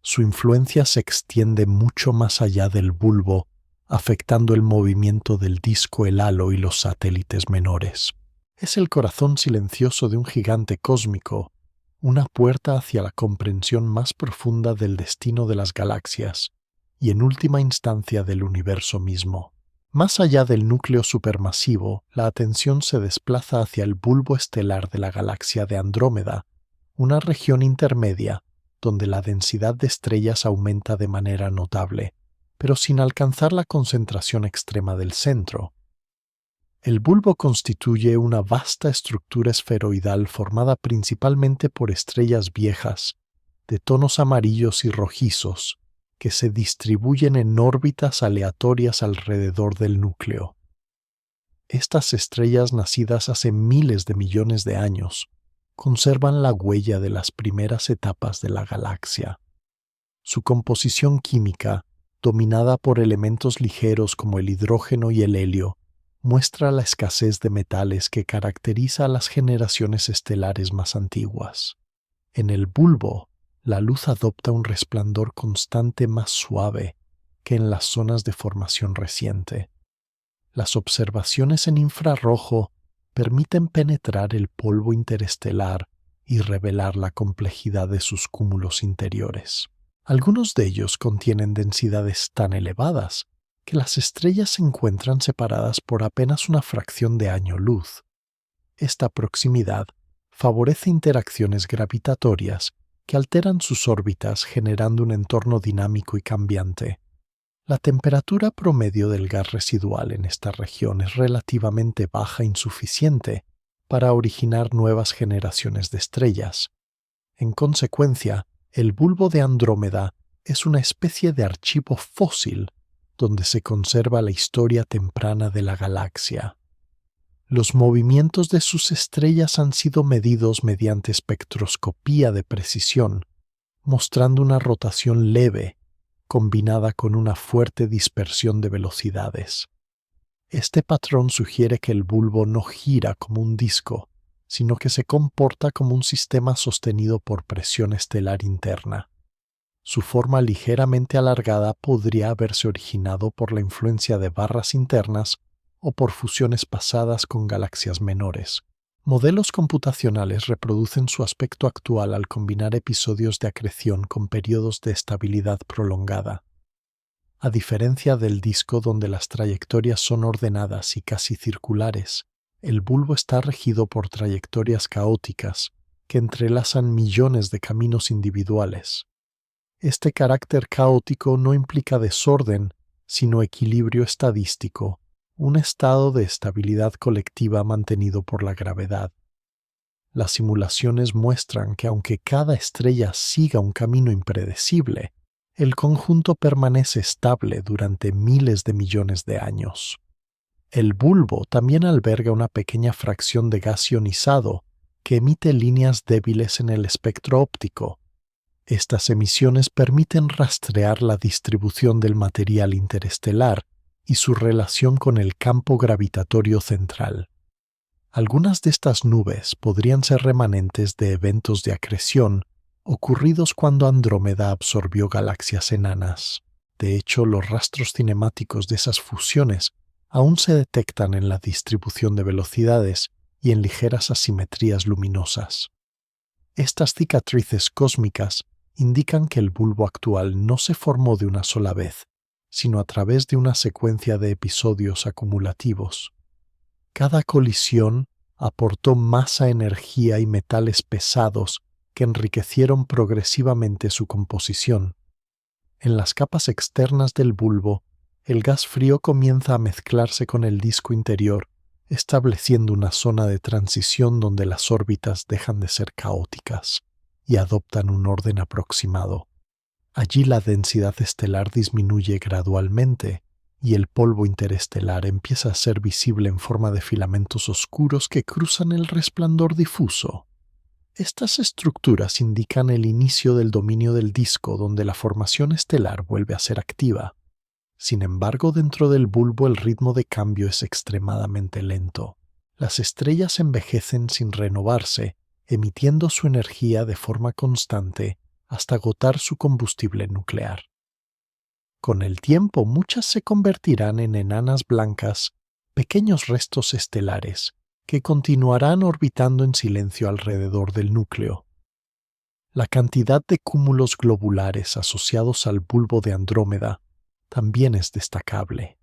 Su influencia se extiende mucho más allá del bulbo, afectando el movimiento del disco, el halo y los satélites menores. Es el corazón silencioso de un gigante cósmico, una puerta hacia la comprensión más profunda del destino de las galaxias y, en última instancia, del universo mismo. Más allá del núcleo supermasivo, la atención se desplaza hacia el bulbo estelar de la galaxia de Andrómeda, una región intermedia donde la densidad de estrellas aumenta de manera notable, pero sin alcanzar la concentración extrema del centro. El bulbo constituye una vasta estructura esferoidal formada principalmente por estrellas viejas, de tonos amarillos y rojizos, que se distribuyen en órbitas aleatorias alrededor del núcleo. Estas estrellas nacidas hace miles de millones de años conservan la huella de las primeras etapas de la galaxia. Su composición química, dominada por elementos ligeros como el hidrógeno y el helio, muestra la escasez de metales que caracteriza a las generaciones estelares más antiguas. En el bulbo, la luz adopta un resplandor constante más suave que en las zonas de formación reciente. Las observaciones en infrarrojo permiten penetrar el polvo interestelar y revelar la complejidad de sus cúmulos interiores. Algunos de ellos contienen densidades tan elevadas que las estrellas se encuentran separadas por apenas una fracción de año luz. Esta proximidad favorece interacciones gravitatorias que alteran sus órbitas generando un entorno dinámico y cambiante. La temperatura promedio del gas residual en esta región es relativamente baja e insuficiente para originar nuevas generaciones de estrellas. En consecuencia, el bulbo de Andrómeda es una especie de archivo fósil donde se conserva la historia temprana de la galaxia. Los movimientos de sus estrellas han sido medidos mediante espectroscopía de precisión, mostrando una rotación leve combinada con una fuerte dispersión de velocidades. Este patrón sugiere que el bulbo no gira como un disco, sino que se comporta como un sistema sostenido por presión estelar interna. Su forma ligeramente alargada podría haberse originado por la influencia de barras internas o por fusiones pasadas con galaxias menores. Modelos computacionales reproducen su aspecto actual al combinar episodios de acreción con periodos de estabilidad prolongada. A diferencia del disco donde las trayectorias son ordenadas y casi circulares, el bulbo está regido por trayectorias caóticas que entrelazan millones de caminos individuales. Este carácter caótico no implica desorden, sino equilibrio estadístico, un estado de estabilidad colectiva mantenido por la gravedad. Las simulaciones muestran que aunque cada estrella siga un camino impredecible, el conjunto permanece estable durante miles de millones de años. El bulbo también alberga una pequeña fracción de gas ionizado que emite líneas débiles en el espectro óptico. Estas emisiones permiten rastrear la distribución del material interestelar y su relación con el campo gravitatorio central. Algunas de estas nubes podrían ser remanentes de eventos de acreción ocurridos cuando Andrómeda absorbió galaxias enanas. De hecho, los rastros cinemáticos de esas fusiones aún se detectan en la distribución de velocidades y en ligeras asimetrías luminosas. Estas cicatrices cósmicas indican que el bulbo actual no se formó de una sola vez, sino a través de una secuencia de episodios acumulativos. Cada colisión aportó masa, energía y metales pesados que enriquecieron progresivamente su composición. En las capas externas del bulbo, el gas frío comienza a mezclarse con el disco interior, estableciendo una zona de transición donde las órbitas dejan de ser caóticas y adoptan un orden aproximado. Allí la densidad estelar disminuye gradualmente y el polvo interestelar empieza a ser visible en forma de filamentos oscuros que cruzan el resplandor difuso. Estas estructuras indican el inicio del dominio del disco, donde la formación estelar vuelve a ser activa. Sin embargo, dentro del bulbo el ritmo de cambio es extremadamente lento. Las estrellas envejecen sin renovarse, emitiendo su energía de forma constante hasta agotar su combustible nuclear. Con el tiempo, muchas se convertirán en enanas blancas, pequeños restos estelares, que continuarán orbitando en silencio alrededor del núcleo. La cantidad de cúmulos globulares asociados al bulbo de Andrómeda también es destacable.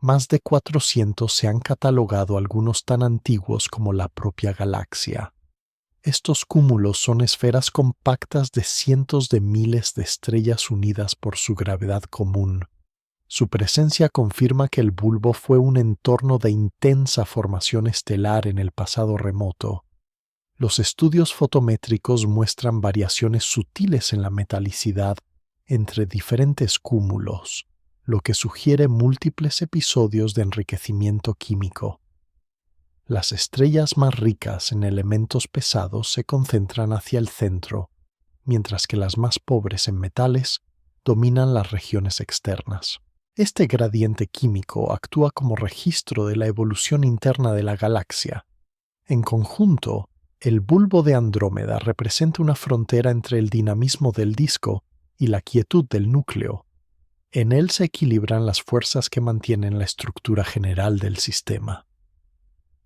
Más de 400 se han catalogado, algunos tan antiguos como la propia galaxia. Estos cúmulos son esferas compactas de cientos de miles de estrellas unidas por su gravedad común. Su presencia confirma que el bulbo fue un entorno de intensa formación estelar en el pasado remoto. Los estudios fotométricos muestran variaciones sutiles en la metalicidad entre diferentes cúmulos, lo que sugiere múltiples episodios de enriquecimiento químico. Las estrellas más ricas en elementos pesados se concentran hacia el centro, mientras que las más pobres en metales dominan las regiones externas. Este gradiente químico actúa como registro de la evolución interna de la galaxia. En conjunto, el bulbo de Andrómeda representa una frontera entre el dinamismo del disco y la quietud del núcleo. En él se equilibran las fuerzas que mantienen la estructura general del sistema.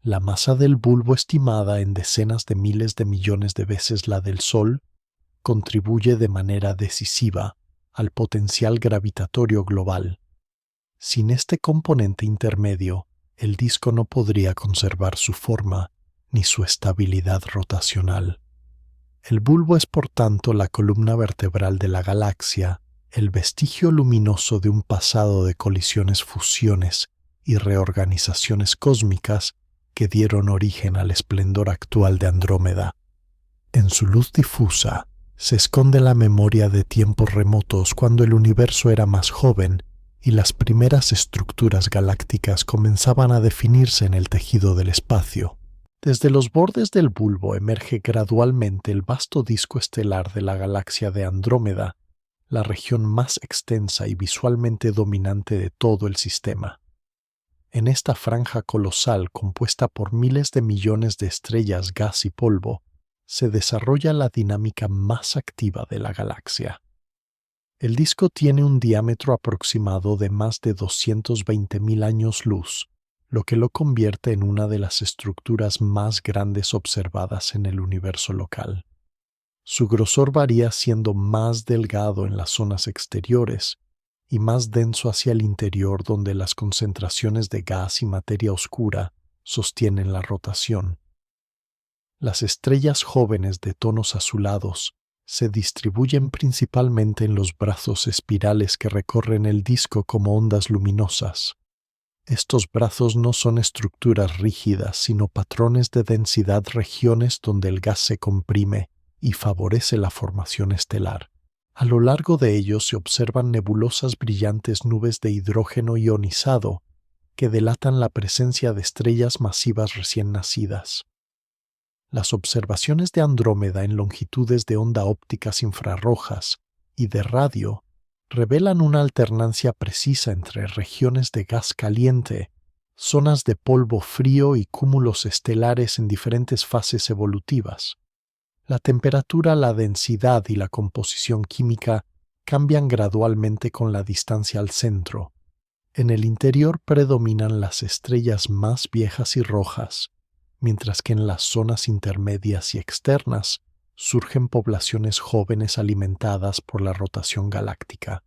La masa del bulbo, estimada en decenas de miles de millones de veces la del Sol, contribuye de manera decisiva al potencial gravitatorio global. Sin este componente intermedio, el disco no podría conservar su forma ni su estabilidad rotacional. El bulbo es, por tanto, la columna vertebral de la galaxia, el vestigio luminoso de un pasado de colisiones, fusiones y reorganizaciones cósmicas que dieron origen al esplendor actual de Andrómeda. En su luz difusa se esconde la memoria de tiempos remotos cuando el universo era más joven y las primeras estructuras galácticas comenzaban a definirse en el tejido del espacio. Desde los bordes del bulbo emerge gradualmente el vasto disco estelar de la galaxia de Andrómeda, la región más extensa y visualmente dominante de todo el sistema. En esta franja colosal, compuesta por miles de millones de estrellas, gas y polvo, se desarrolla la dinámica más activa de la galaxia. El disco tiene un diámetro aproximado de más de 220.000 años luz, lo que lo convierte en una de las estructuras más grandes observadas en el universo local. Su grosor varía, siendo más delgado en las zonas exteriores y más denso hacia el interior, donde las concentraciones de gas y materia oscura sostienen la rotación. Las estrellas jóvenes de tonos azulados se distribuyen principalmente en los brazos espirales que recorren el disco como ondas luminosas. Estos brazos no son estructuras rígidas, sino patrones de densidad, regiones donde el gas se comprime y favorece la formación estelar. A lo largo de ellos se observan nebulosas brillantes nubes de hidrógeno ionizado que delatan la presencia de estrellas masivas recién nacidas. Las observaciones de Andrómeda en longitudes de onda ópticas infrarrojas y de radio revelan una alternancia precisa entre regiones de gas caliente, zonas de polvo frío y cúmulos estelares en diferentes fases evolutivas. La temperatura, la densidad y la composición química cambian gradualmente con la distancia al centro. En el interior predominan las estrellas más viejas y rojas, mientras que en las zonas intermedias y externas surgen poblaciones jóvenes alimentadas por la rotación galáctica.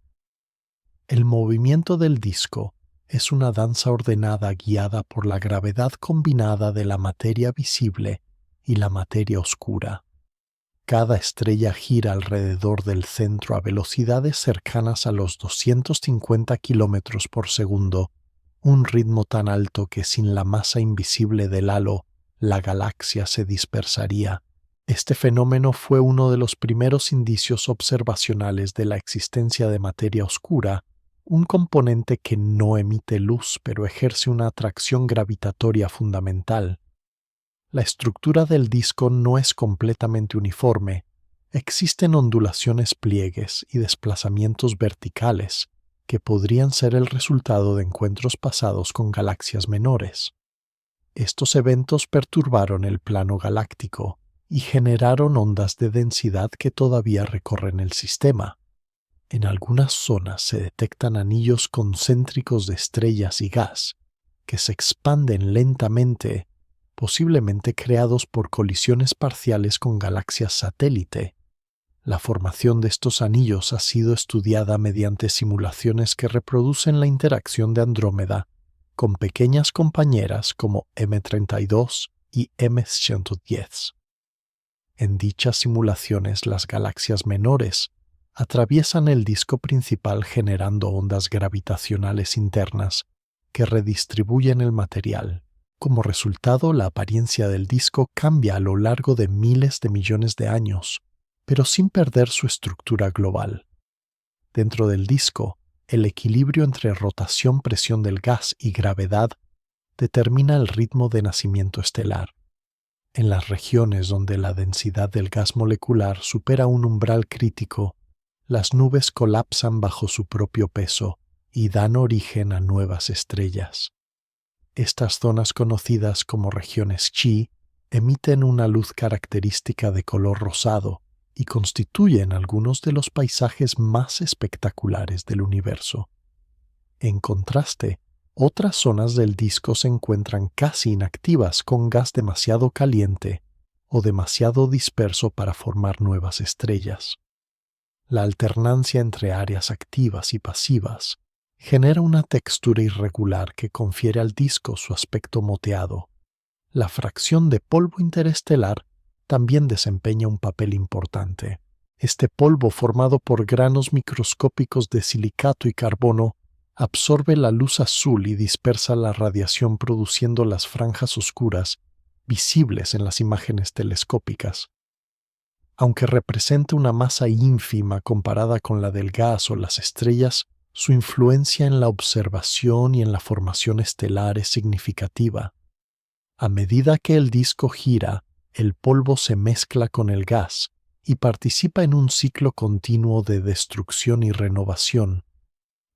El movimiento del disco es una danza ordenada guiada por la gravedad combinada de la materia visible y la materia oscura. Cada estrella gira alrededor del centro a velocidades cercanas a los 250 kilómetros por segundo, un ritmo tan alto que sin la masa invisible del halo, la galaxia se dispersaría. Este fenómeno fue uno de los primeros indicios observacionales de la existencia de materia oscura, un componente que no emite luz pero ejerce una atracción gravitatoria fundamental. La estructura del disco no es completamente uniforme. Existen ondulaciones, pliegues y desplazamientos verticales que podrían ser el resultado de encuentros pasados con galaxias menores. Estos eventos perturbaron el plano galáctico y generaron ondas de densidad que todavía recorren el sistema. En algunas zonas se detectan anillos concéntricos de estrellas y gas que se expanden lentamente, posiblemente creados por colisiones parciales con galaxias satélite. La formación de estos anillos ha sido estudiada mediante simulaciones que reproducen la interacción de Andrómeda con pequeñas compañeras como M32 y M110. En dichas simulaciones, las galaxias menores atraviesan el disco principal generando ondas gravitacionales internas que redistribuyen el material. Como resultado, la apariencia del disco cambia a lo largo de miles de millones de años, pero sin perder su estructura global. Dentro del disco, el equilibrio entre rotación, presión del gas y gravedad determina el ritmo de nacimiento estelar. En las regiones donde la densidad del gas molecular supera un umbral crítico, las nubes colapsan bajo su propio peso y dan origen a nuevas estrellas. Estas zonas, conocidas como regiones Chi, emiten una luz característica de color rosado y constituyen algunos de los paisajes más espectaculares del universo. En contraste, otras zonas del disco se encuentran casi inactivas con gas demasiado caliente o demasiado disperso para formar nuevas estrellas. La alternancia entre áreas activas y pasivas genera una textura irregular que confiere al disco su aspecto moteado. La fracción de polvo interestelar también desempeña un papel importante. Este polvo, formado por granos microscópicos de silicato y carbono, absorbe la luz azul y dispersa la radiación, produciendo las franjas oscuras visibles en las imágenes telescópicas. Aunque representa una masa ínfima comparada con la del gas o las estrellas, su influencia en la observación y en la formación estelar es significativa. A medida que el disco gira, el polvo se mezcla con el gas y participa en un ciclo continuo de destrucción y renovación.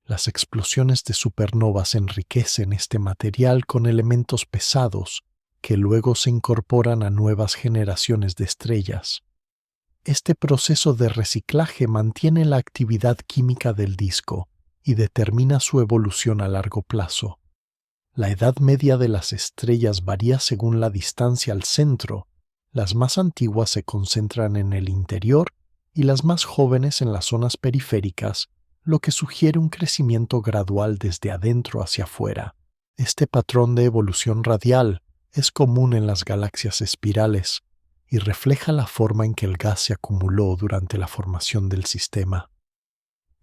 Las explosiones de supernovas enriquecen este material con elementos pesados que luego se incorporan a nuevas generaciones de estrellas. Este proceso de reciclaje mantiene la actividad química del disco y determina su evolución a largo plazo. La edad media de las estrellas varía según la distancia al centro. Las más antiguas se concentran en el interior y las más jóvenes en las zonas periféricas, lo que sugiere un crecimiento gradual desde adentro hacia afuera. Este patrón de evolución radial es común en las galaxias espirales y refleja la forma en que el gas se acumuló durante la formación del sistema.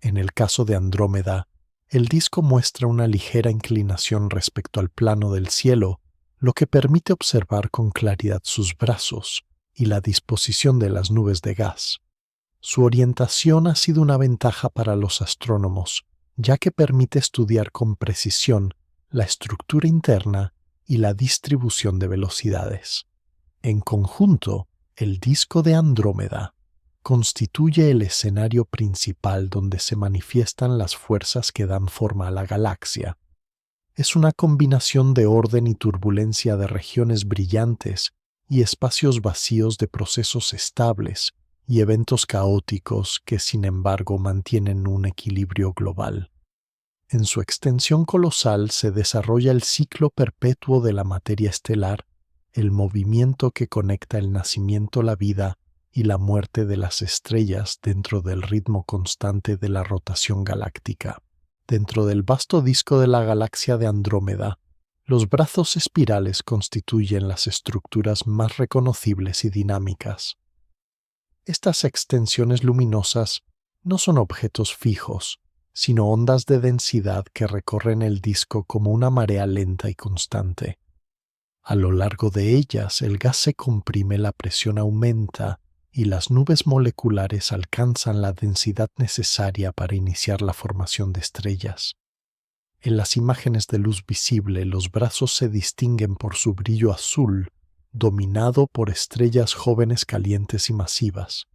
En el caso de Andrómeda, el disco muestra una ligera inclinación respecto al plano del cielo, lo que permite observar con claridad sus brazos y la disposición de las nubes de gas. Su orientación ha sido una ventaja para los astrónomos, ya que permite estudiar con precisión la estructura interna y la distribución de velocidades. En conjunto, el disco de Andrómeda constituye el escenario principal donde se manifiestan las fuerzas que dan forma a la galaxia. Es una combinación de orden y turbulencia de regiones brillantes y espacios vacíos de procesos estables y eventos caóticos que, sin embargo, mantienen un equilibrio global. En su extensión colosal se desarrolla el ciclo perpetuo de la materia estelar, el movimiento que conecta el nacimiento, la vida y la muerte de las estrellas dentro del ritmo constante de la rotación galáctica. Dentro del vasto disco de la galaxia de Andrómeda, los brazos espirales constituyen las estructuras más reconocibles y dinámicas. Estas extensiones luminosas no son objetos fijos, sino ondas de densidad que recorren el disco como una marea lenta y constante. A lo largo de ellas el gas se comprime, la presión aumenta y las nubes moleculares alcanzan la densidad necesaria para iniciar la formación de estrellas. En las imágenes de luz visible, los brazos se distinguen por su brillo azul, dominado por estrellas jóvenes calientes y masivas.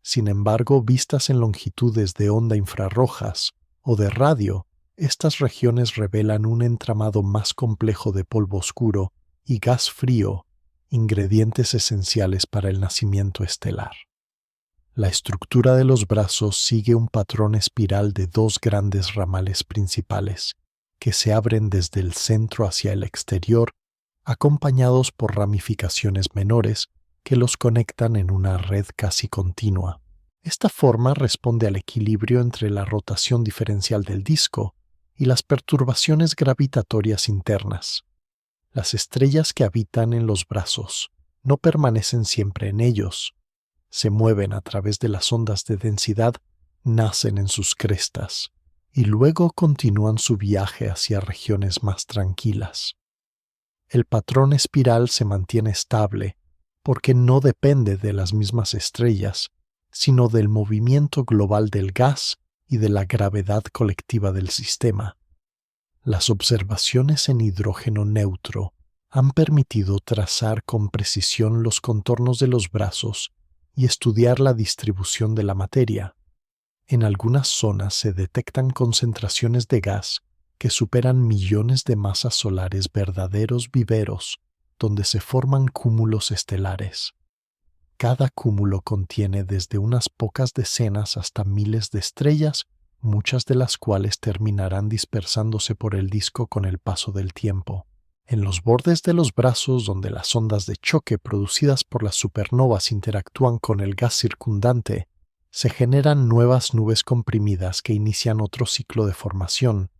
Sin embargo, vistas en longitudes de onda infrarrojas o de radio, estas regiones revelan un entramado más complejo de polvo oscuro y gas frío, ingredientes esenciales para el nacimiento estelar. La estructura de los brazos sigue un patrón espiral de dos grandes ramales principales, que se abren desde el centro hacia el exterior, acompañados por ramificaciones menores que los conectan en una red casi continua. Esta forma responde al equilibrio entre la rotación diferencial del disco y las perturbaciones gravitatorias internas. Las estrellas que habitan en los brazos no permanecen siempre en ellos. Se mueven a través de las ondas de densidad, nacen en sus crestas y luego continúan su viaje hacia regiones más tranquilas. El patrón espiral se mantiene estable porque no depende de las mismas estrellas, sino del movimiento global del gas y de la gravedad colectiva del sistema. Las observaciones en hidrógeno neutro han permitido trazar con precisión los contornos de los brazos y estudiar la distribución de la materia. En algunas zonas se detectan concentraciones de gas que superan millones de masas solares, verdaderos viveros, donde se forman cúmulos estelares. Cada cúmulo contiene desde unas pocas decenas hasta miles de estrellas, muchas de las cuales terminarán dispersándose por el disco con el paso del tiempo. En los bordes de los brazos, donde las ondas de choque producidas por las supernovas interactúan con el gas circundante, se generan nuevas nubes comprimidas que inician otro ciclo de formación.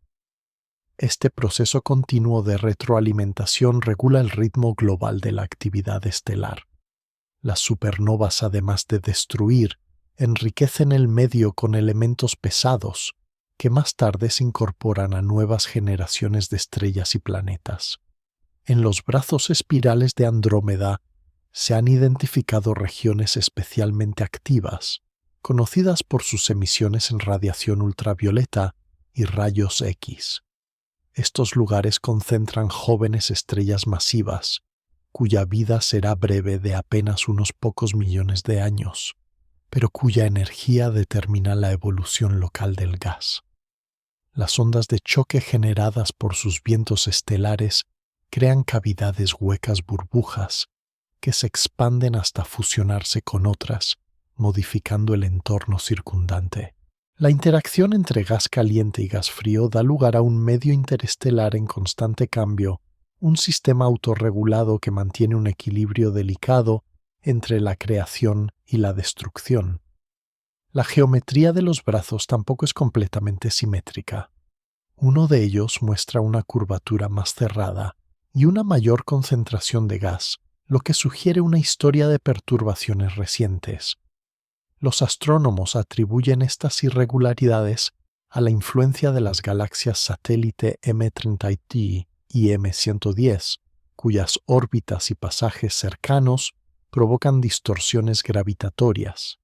Este proceso continuo de retroalimentación regula el ritmo global de la actividad estelar. Las supernovas, además de destruir, enriquecen el medio con elementos pesados, que más tarde se incorporan a nuevas generaciones de estrellas y planetas. En los brazos espirales de Andrómeda se han identificado regiones especialmente activas, conocidas por sus emisiones en radiación ultravioleta y rayos X. Estos lugares concentran jóvenes estrellas masivas, cuya vida será breve, de apenas unos pocos millones de años, pero cuya energía determina la evolución local del gas. Las ondas de choque generadas por sus vientos estelares crean cavidades huecas, burbujas, que se expanden hasta fusionarse con otras, modificando el entorno circundante. La interacción entre gas caliente y gas frío da lugar a un medio interestelar en constante cambio, un sistema autorregulado que mantiene un equilibrio delicado entre la creación y la destrucción. La geometría de los brazos tampoco es completamente simétrica. Uno de ellos muestra una curvatura más cerrada y una mayor concentración de gas, lo que sugiere una historia de perturbaciones recientes. Los astrónomos atribuyen estas irregularidades a la influencia de las galaxias satélite M30T y M110, cuyas órbitas y pasajes cercanos provocan distorsiones gravitatorias.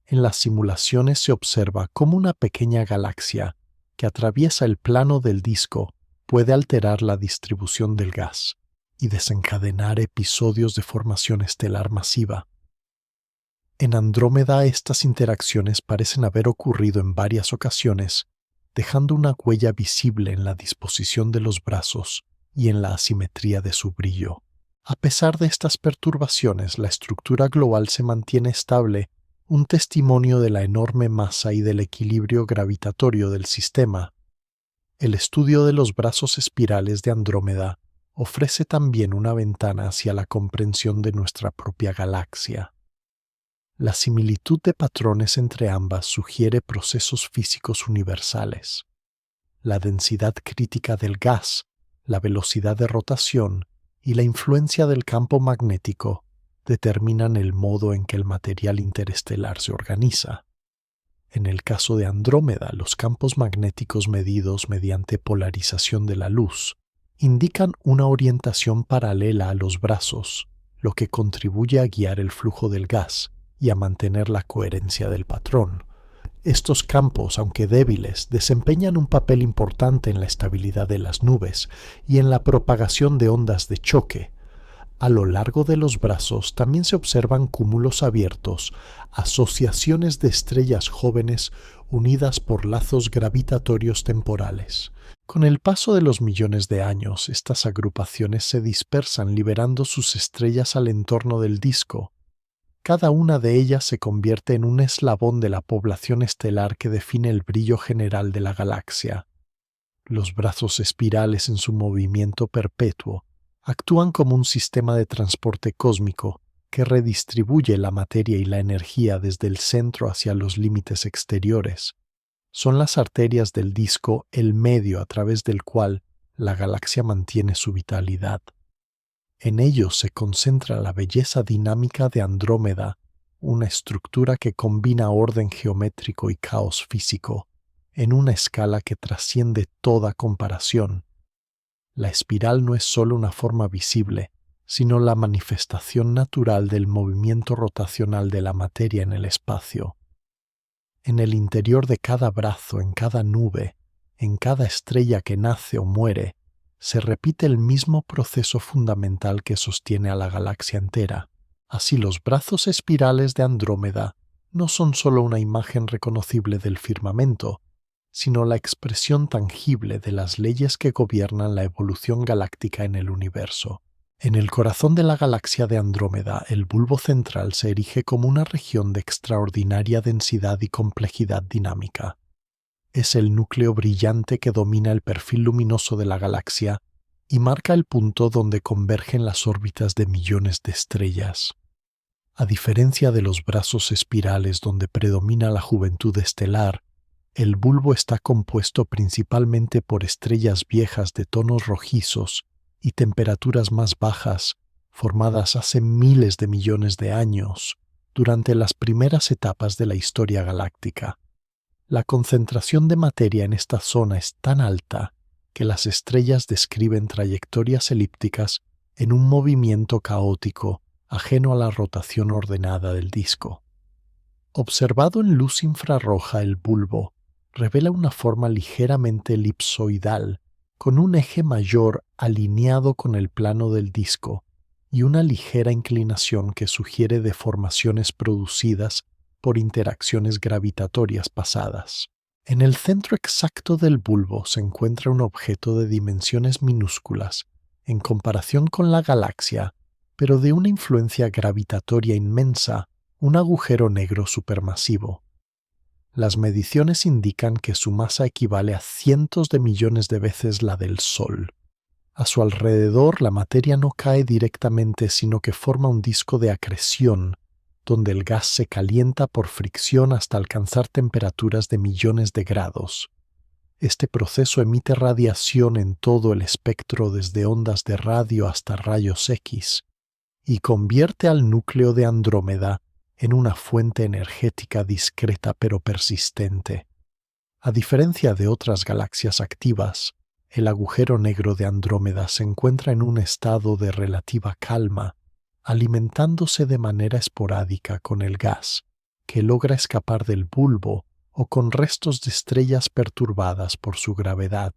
En las simulaciones se observa cómo una pequeña galaxia que atraviesa el plano del disco puede alterar la distribución del gas y desencadenar episodios de formación estelar masiva. En Andrómeda estas interacciones parecen haber ocurrido en varias ocasiones, dejando una huella visible en la disposición de los brazos y en la asimetría de su brillo. A pesar de estas perturbaciones, la estructura global se mantiene estable, un testimonio de la enorme masa y del equilibrio gravitatorio del sistema. El estudio de los brazos espirales de Andrómeda ofrece también una ventana hacia la comprensión de nuestra propia galaxia. La similitud de patrones entre ambas sugiere procesos físicos universales. La densidad crítica del gas, la velocidad de rotación y la influencia del campo magnético determinan el modo en que el material interestelar se organiza. En el caso de Andrómeda, los campos magnéticos medidos mediante polarización de la luz indican una orientación paralela a los brazos, lo que contribuye a guiar el flujo del gas y a mantener la coherencia del patrón. Estos campos, aunque débiles, desempeñan un papel importante en la estabilidad de las nubes y en la propagación de ondas de choque. A lo largo de los brazos también se observan cúmulos abiertos, asociaciones de estrellas jóvenes unidas por lazos gravitatorios temporales. Con el paso de los millones de años, estas agrupaciones se dispersan liberando sus estrellas al entorno del disco. Cada una de ellas se convierte en un eslabón de la población estelar que define el brillo general de la galaxia. Los brazos espirales en su movimiento perpetuo actúan como un sistema de transporte cósmico que redistribuye la materia y la energía desde el centro hacia los límites exteriores. Son las arterias del disco el medio a través del cual la galaxia mantiene su vitalidad. En ellos se concentra la belleza dinámica de Andrómeda, una estructura que combina orden geométrico y caos físico, en una escala que trasciende toda comparación. La espiral no es solo una forma visible, sino la manifestación natural del movimiento rotacional de la materia en el espacio. En el interior de cada brazo, en cada nube, en cada estrella que nace o muere, se repite el mismo proceso fundamental que sostiene a la galaxia entera. Así los brazos espirales de Andrómeda no son solo una imagen reconocible del firmamento, sino la expresión tangible de las leyes que gobiernan la evolución galáctica en el universo. En el corazón de la galaxia de Andrómeda, el bulbo central se erige como una región de extraordinaria densidad y complejidad dinámica. Es el núcleo brillante que domina el perfil luminoso de la galaxia y marca el punto donde convergen las órbitas de millones de estrellas. A diferencia de los brazos espirales donde predomina la juventud estelar, el bulbo está compuesto principalmente por estrellas viejas de tonos rojizos y temperaturas más bajas, formadas hace miles de millones de años, durante las primeras etapas de la historia galáctica. La concentración de materia en esta zona es tan alta que las estrellas describen trayectorias elípticas en un movimiento caótico ajeno a la rotación ordenada del disco. Observado en luz infrarroja, el bulbo revela una forma ligeramente elipsoidal, con un eje mayor alineado con el plano del disco y una ligera inclinación que sugiere deformaciones producidas por interacciones gravitatorias pasadas. En el centro exacto del bulbo se encuentra un objeto de dimensiones minúsculas en comparación con la galaxia, pero de una influencia gravitatoria inmensa, un agujero negro supermasivo. Las mediciones indican que su masa equivale a cientos de millones de veces la del Sol. A su alrededor la materia no cae directamente, sino que forma un disco de acreción, donde el gas se calienta por fricción hasta alcanzar temperaturas de millones de grados. Este proceso emite radiación en todo el espectro desde ondas de radio hasta rayos X, y convierte al núcleo de Andrómeda en una fuente energética discreta pero persistente. A diferencia de otras galaxias activas, el agujero negro de Andrómeda se encuentra en un estado de relativa calma, alimentándose de manera esporádica con el gas, que logra escapar del bulbo o con restos de estrellas perturbadas por su gravedad.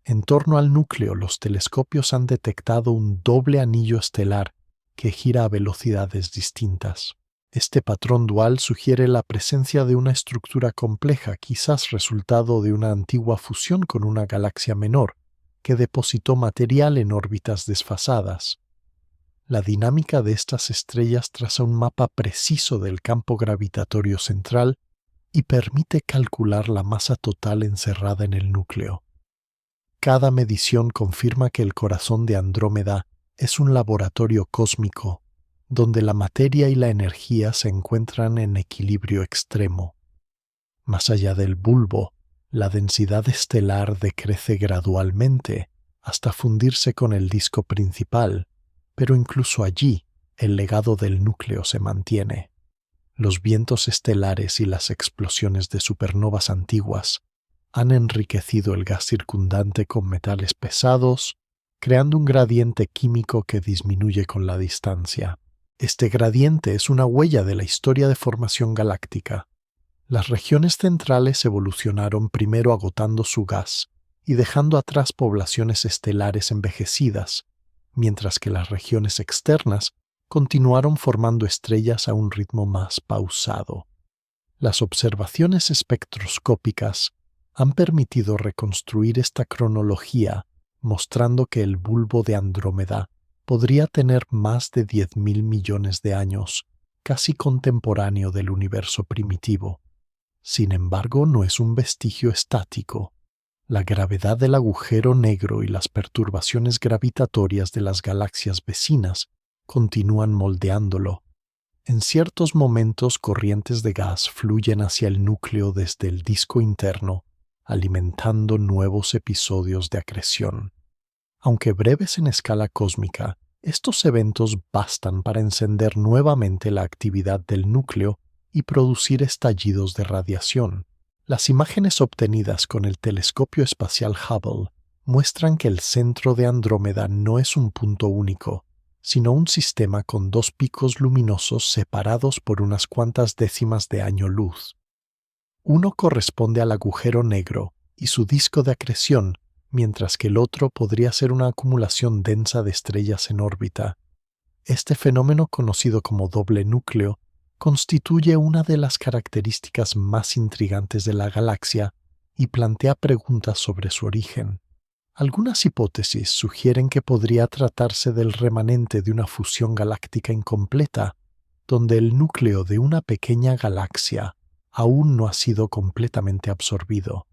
En torno al núcleo, los telescopios han detectado un doble anillo estelar que gira a velocidades distintas. Este patrón dual sugiere la presencia de una estructura compleja, quizás resultado de una antigua fusión con una galaxia menor, que depositó material en órbitas desfasadas. La dinámica de estas estrellas traza un mapa preciso del campo gravitatorio central y permite calcular la masa total encerrada en el núcleo. Cada medición confirma que el corazón de Andrómeda es un laboratorio cósmico, donde la materia y la energía se encuentran en equilibrio extremo. Más allá del bulbo, la densidad estelar decrece gradualmente hasta fundirse con el disco principal, pero incluso allí el legado del núcleo se mantiene. Los vientos estelares y las explosiones de supernovas antiguas han enriquecido el gas circundante con metales pesados, creando un gradiente químico que disminuye con la distancia. Este gradiente es una huella de la historia de formación galáctica. Las regiones centrales evolucionaron primero agotando su gas y dejando atrás poblaciones estelares envejecidas, mientras que las regiones externas continuaron formando estrellas a un ritmo más pausado. Las observaciones espectroscópicas han permitido reconstruir esta cronología, mostrando que el bulbo de Andrómeda podría tener más de 10.000 millones de años, casi contemporáneo del universo primitivo. Sin embargo, no es un vestigio estático. La gravedad del agujero negro y las perturbaciones gravitatorias de las galaxias vecinas continúan moldeándolo. En ciertos momentos, corrientes de gas fluyen hacia el núcleo desde el disco interno, alimentando nuevos episodios de acreción. Aunque breves en escala cósmica, estos eventos bastan para encender nuevamente la actividad del núcleo y producir estallidos de radiación. Las imágenes obtenidas con el telescopio espacial Hubble muestran que el centro de Andrómeda no es un punto único, sino un sistema con dos picos luminosos separados por unas cuantas décimas de año luz. Uno corresponde al agujero negro y su disco de acreción, mientras que el otro podría ser una acumulación densa de estrellas en órbita. Este fenómeno, conocido como doble núcleo, constituye una de las características más intrigantes de la galaxia y plantea preguntas sobre su origen. Algunas hipótesis sugieren que podría tratarse del remanente de una fusión galáctica incompleta, donde el núcleo de una pequeña galaxia aún no ha sido completamente absorbido.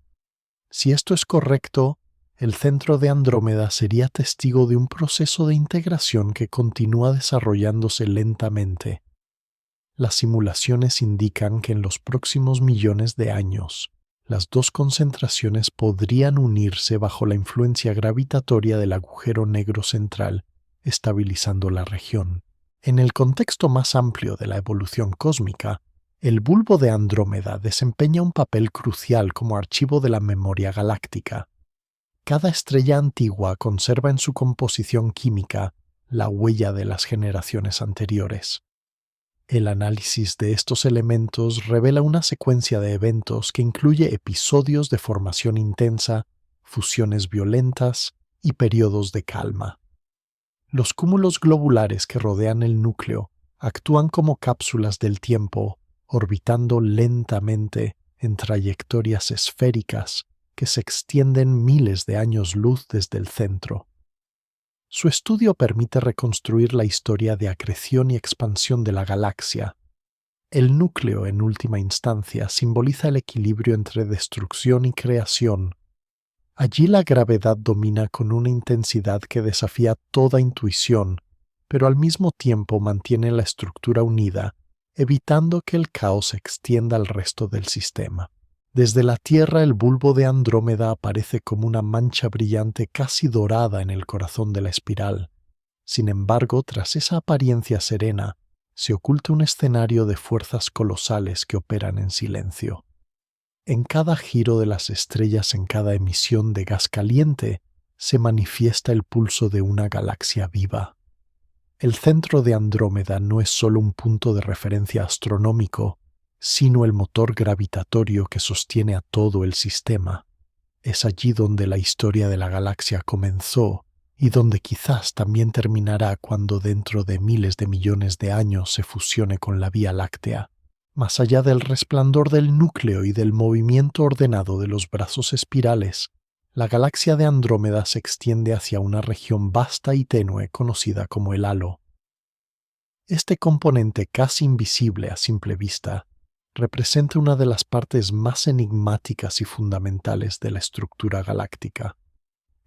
Si esto es correcto, el centro de Andrómeda sería testigo de un proceso de integración que continúa desarrollándose lentamente. Las simulaciones indican que en los próximos millones de años, las dos concentraciones podrían unirse bajo la influencia gravitatoria del agujero negro central, estabilizando la región. En el contexto más amplio de la evolución cósmica, el bulbo de Andrómeda desempeña un papel crucial como archivo de la memoria galáctica. Cada estrella antigua conserva en su composición química la huella de las generaciones anteriores. El análisis de estos elementos revela una secuencia de eventos que incluye episodios de formación intensa, fusiones violentas y periodos de calma. Los cúmulos globulares que rodean el núcleo actúan como cápsulas del tiempo, orbitando lentamente en trayectorias esféricas que se extienden miles de años luz desde el centro. Su estudio permite reconstruir la historia de acreción y expansión de la galaxia. El núcleo, en última instancia, simboliza el equilibrio entre destrucción y creación. Allí la gravedad domina con una intensidad que desafía toda intuición, pero al mismo tiempo mantiene la estructura unida, evitando que el caos se extienda al resto del sistema. Desde la Tierra, el bulbo de Andrómeda aparece como una mancha brillante casi dorada en el corazón de la espiral. Sin embargo, tras esa apariencia serena, se oculta un escenario de fuerzas colosales que operan en silencio. En cada giro de las estrellas, en cada emisión de gas caliente, se manifiesta el pulso de una galaxia viva. El centro de Andrómeda no es solo un punto de referencia astronómico, sino el motor gravitatorio que sostiene a todo el sistema. Es allí donde la historia de la galaxia comenzó y donde quizás también terminará cuando dentro de miles de millones de años se fusione con la Vía Láctea. Más allá del resplandor del núcleo y del movimiento ordenado de los brazos espirales, la galaxia de Andrómeda se extiende hacia una región vasta y tenue conocida como el halo. Este componente casi invisible a simple vista representa una de las partes más enigmáticas y fundamentales de la estructura galáctica.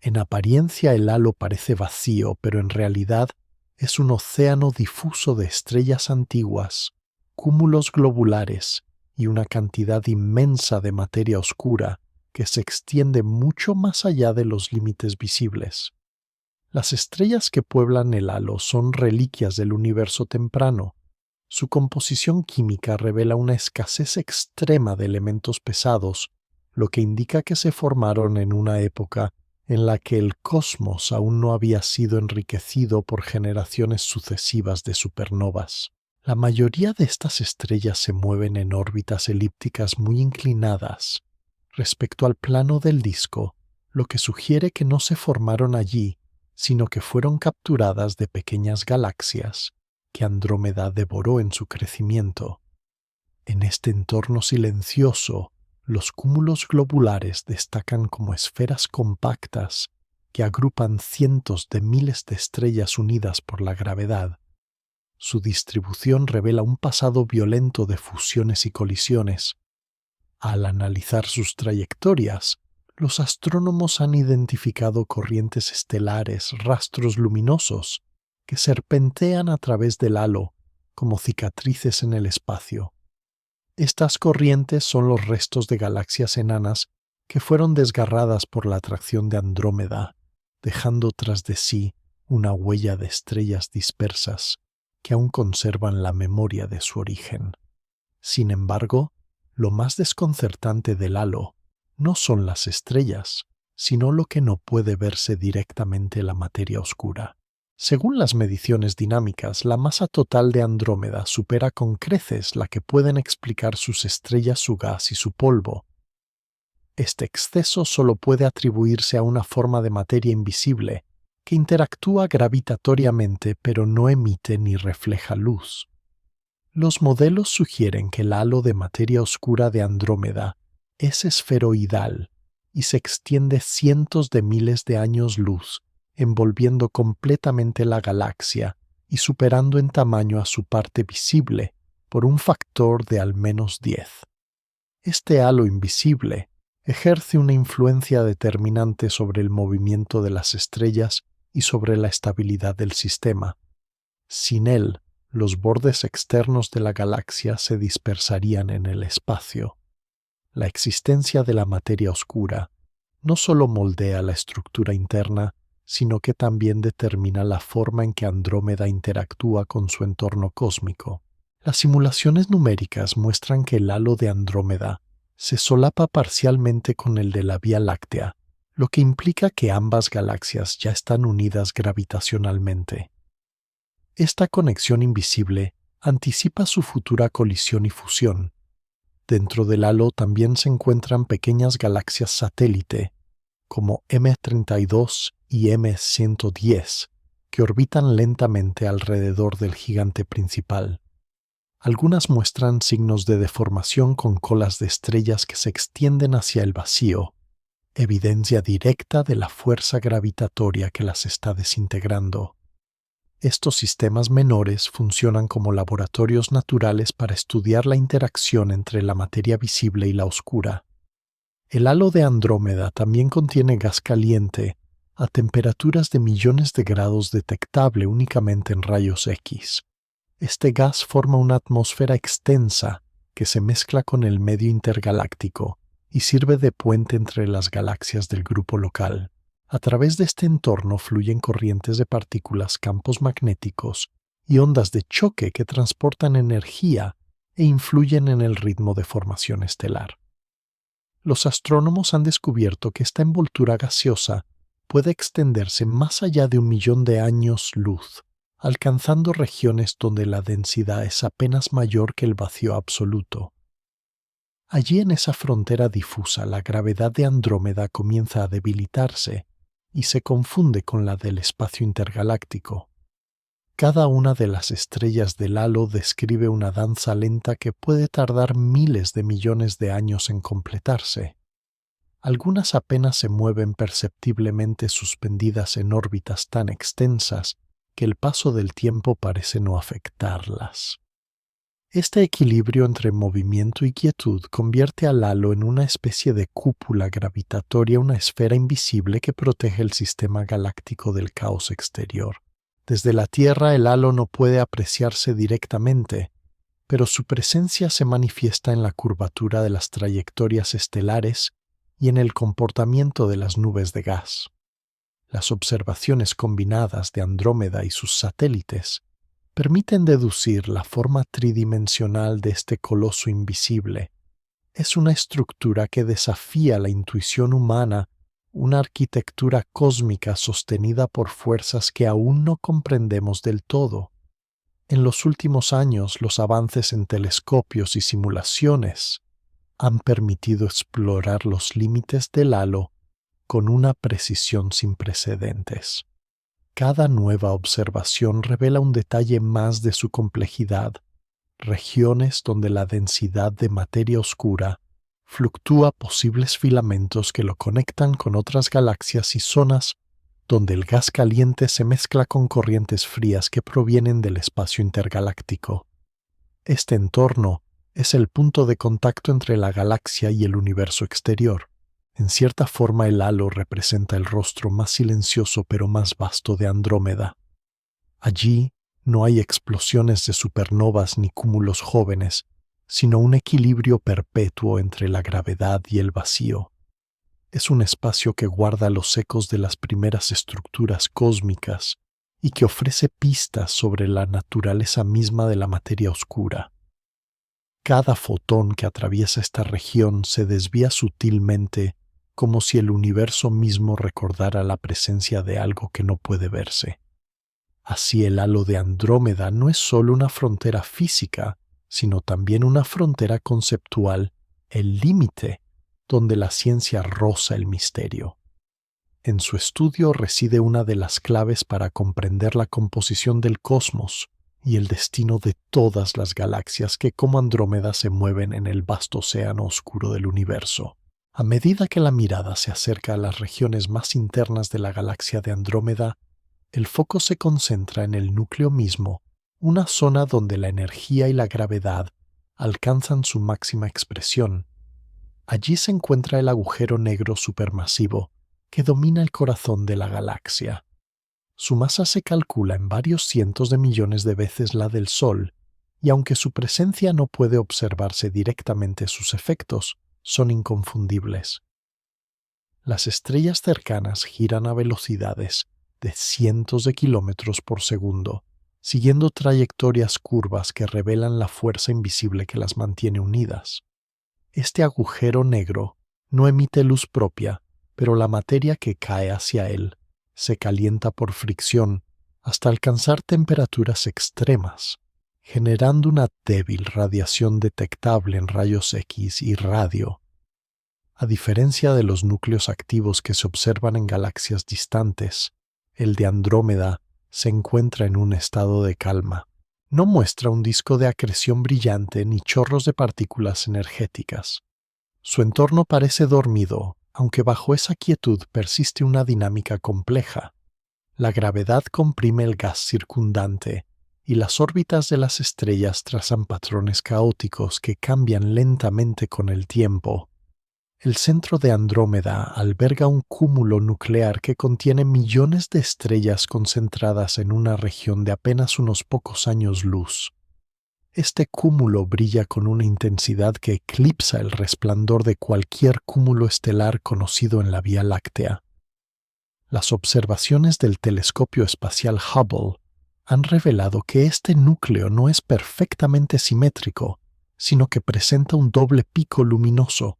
En apariencia el halo parece vacío, pero en realidad es un océano difuso de estrellas antiguas, cúmulos globulares y una cantidad inmensa de materia oscura que se extiende mucho más allá de los límites visibles. Las estrellas que pueblan el halo son reliquias del universo temprano. Su composición química revela una escasez extrema de elementos pesados, lo que indica que se formaron en una época en la que el cosmos aún no había sido enriquecido por generaciones sucesivas de supernovas. La mayoría de estas estrellas se mueven en órbitas elípticas muy inclinadas respecto al plano del disco, lo que sugiere que no se formaron allí, sino que fueron capturadas de pequeñas galaxias que Andrómeda devoró en su crecimiento. En este entorno silencioso, los cúmulos globulares destacan como esferas compactas que agrupan cientos de miles de estrellas unidas por la gravedad. Su distribución revela un pasado violento de fusiones y colisiones. Al analizar sus trayectorias, los astrónomos han identificado corrientes estelares, rastros luminosos, que serpentean a través del halo como cicatrices en el espacio. Estas corrientes son los restos de galaxias enanas que fueron desgarradas por la atracción de Andrómeda, dejando tras de sí una huella de estrellas dispersas que aún conservan la memoria de su origen. Sin embargo, lo más desconcertante del halo no son las estrellas, sino lo que no puede verse directamente la materia oscura. Según las mediciones dinámicas, la masa total de Andrómeda supera con creces la que pueden explicar sus estrellas, su gas y su polvo. Este exceso solo puede atribuirse a una forma de materia invisible que interactúa gravitatoriamente pero no emite ni refleja luz. Los modelos sugieren que el halo de materia oscura de Andrómeda es esferoidal y se extiende cientos de miles de años luz, envolviendo completamente la galaxia y superando en tamaño a su parte visible por un factor de al menos 10. Este halo invisible ejerce una influencia determinante sobre el movimiento de las estrellas y sobre la estabilidad del sistema. Sin él, los bordes externos de la galaxia se dispersarían en el espacio. La existencia de la materia oscura no solo moldea la estructura interna, sino que también determina la forma en que Andrómeda interactúa con su entorno cósmico. Las simulaciones numéricas muestran que el halo de Andrómeda se solapa parcialmente con el de la Vía Láctea, lo que implica que ambas galaxias ya están unidas gravitacionalmente. Esta conexión invisible anticipa su futura colisión y fusión. Dentro del halo también se encuentran pequeñas galaxias satélite, como M32 y M110, que orbitan lentamente alrededor del gigante principal. Algunas muestran signos de deformación con colas de estrellas que se extienden hacia el vacío, evidencia directa de la fuerza gravitatoria que las está desintegrando. Estos sistemas menores funcionan como laboratorios naturales para estudiar la interacción entre la materia visible y la oscura. El halo de Andrómeda también contiene gas caliente a temperaturas de millones de grados detectable únicamente en rayos X. Este gas forma una atmósfera extensa que se mezcla con el medio intergaláctico y sirve de puente entre las galaxias del grupo local. A través de este entorno fluyen corrientes de partículas, campos magnéticos y ondas de choque que transportan energía e influyen en el ritmo de formación estelar. Los astrónomos han descubierto que esta envoltura gaseosa puede extenderse más allá de 1.000.000 de años luz, alcanzando regiones donde la densidad es apenas mayor que el vacío absoluto. Allí en esa frontera difusa, la gravedad de Andrómeda comienza a debilitarse y se confunde con la del espacio intergaláctico. Cada una de las estrellas del halo describe una danza lenta que puede tardar miles de millones de años en completarse. Algunas apenas se mueven perceptiblemente suspendidas en órbitas tan extensas que el paso del tiempo parece no afectarlas. Este equilibrio entre movimiento y quietud convierte al halo en una especie de cúpula gravitatoria, una esfera invisible que protege el sistema galáctico del caos exterior. Desde la Tierra el halo no puede apreciarse directamente, pero su presencia se manifiesta en la curvatura de las trayectorias estelares y en el comportamiento de las nubes de gas. Las observaciones combinadas de Andrómeda y sus satélites permiten deducir la forma tridimensional de este coloso invisible. Es una estructura que desafía la intuición humana, una arquitectura cósmica sostenida por fuerzas que aún no comprendemos del todo. En los últimos años, los avances en telescopios y simulaciones han permitido explorar los límites del halo con una precisión sin precedentes. Cada nueva observación revela un detalle más de su complejidad, regiones donde la densidad de materia oscura fluctúa, posibles filamentos que lo conectan con otras galaxias y zonas donde el gas caliente se mezcla con corrientes frías que provienen del espacio intergaláctico. Este entorno es el punto de contacto entre la galaxia y el universo exterior. En cierta forma, el halo representa el rostro más silencioso pero más vasto de Andrómeda. Allí no hay explosiones de supernovas ni cúmulos jóvenes, sino un equilibrio perpetuo entre la gravedad y el vacío. Es un espacio que guarda los ecos de las primeras estructuras cósmicas y que ofrece pistas sobre la naturaleza misma de la materia oscura. Cada fotón que atraviesa esta región se desvía sutilmente, como si el universo mismo recordara la presencia de algo que no puede verse. Así el halo de Andrómeda no es solo una frontera física, sino también una frontera conceptual, el límite donde la ciencia roza el misterio. En su estudio reside una de las claves para comprender la composición del cosmos y el destino de todas las galaxias que como Andrómeda se mueven en el vasto océano oscuro del universo. A medida que la mirada se acerca a las regiones más internas de la galaxia de Andrómeda, el foco se concentra en el núcleo mismo, una zona donde la energía y la gravedad alcanzan su máxima expresión. Allí se encuentra el agujero negro supermasivo que domina el corazón de la galaxia. Su masa se calcula en varios cientos de millones de veces la del Sol, y aunque su presencia no puede observarse directamente, sus efectos son inconfundibles. Las estrellas cercanas giran a velocidades de cientos de kilómetros por segundo, siguiendo trayectorias curvas que revelan la fuerza invisible que las mantiene unidas. Este agujero negro no emite luz propia, pero la materia que cae hacia él se calienta por fricción hasta alcanzar temperaturas extremas, generando una débil radiación detectable en rayos X y radio. A diferencia de los núcleos activos que se observan en galaxias distantes, el de Andrómeda se encuentra en un estado de calma. No muestra un disco de acreción brillante ni chorros de partículas energéticas. Su entorno parece dormido, aunque bajo esa quietud persiste una dinámica compleja. La gravedad comprime el gas circundante y las órbitas de las estrellas trazan patrones caóticos que cambian lentamente con el tiempo. El centro de Andrómeda alberga un cúmulo nuclear que contiene millones de estrellas concentradas en una región de apenas unos pocos años luz. Este cúmulo brilla con una intensidad que eclipsa el resplandor de cualquier cúmulo estelar conocido en la Vía Láctea. Las observaciones del telescopio espacial Hubble han revelado que este núcleo no es perfectamente simétrico, sino que presenta un doble pico luminoso.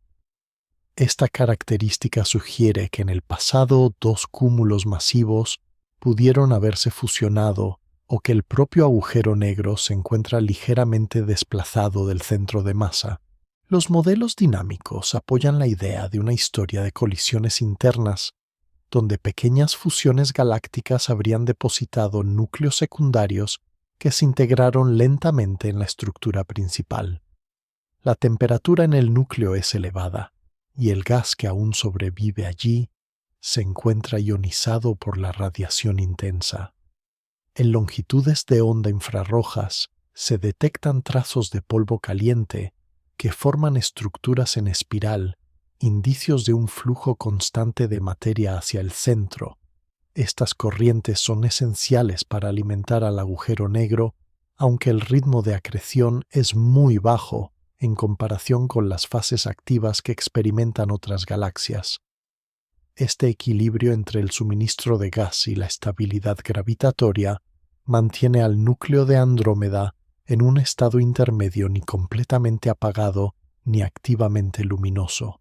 Esta característica sugiere que en el pasado dos cúmulos masivos pudieron haberse fusionado o que el propio agujero negro se encuentra ligeramente desplazado del centro de masa. Los modelos dinámicos apoyan la idea de una historia de colisiones internas, donde pequeñas fusiones galácticas habrían depositado núcleos secundarios que se integraron lentamente en la estructura principal. La temperatura en el núcleo es elevada, y el gas que aún sobrevive allí se encuentra ionizado por la radiación intensa. En longitudes de onda infrarrojas se detectan trazos de polvo caliente que forman estructuras en espiral, indicios de un flujo constante de materia hacia el centro. Estas corrientes son esenciales para alimentar al agujero negro, aunque el ritmo de acreción es muy bajo en comparación con las fases activas que experimentan otras galaxias. Este equilibrio entre el suministro de gas y la estabilidad gravitatoria mantiene al núcleo de Andrómeda en un estado intermedio ni completamente apagado ni activamente luminoso.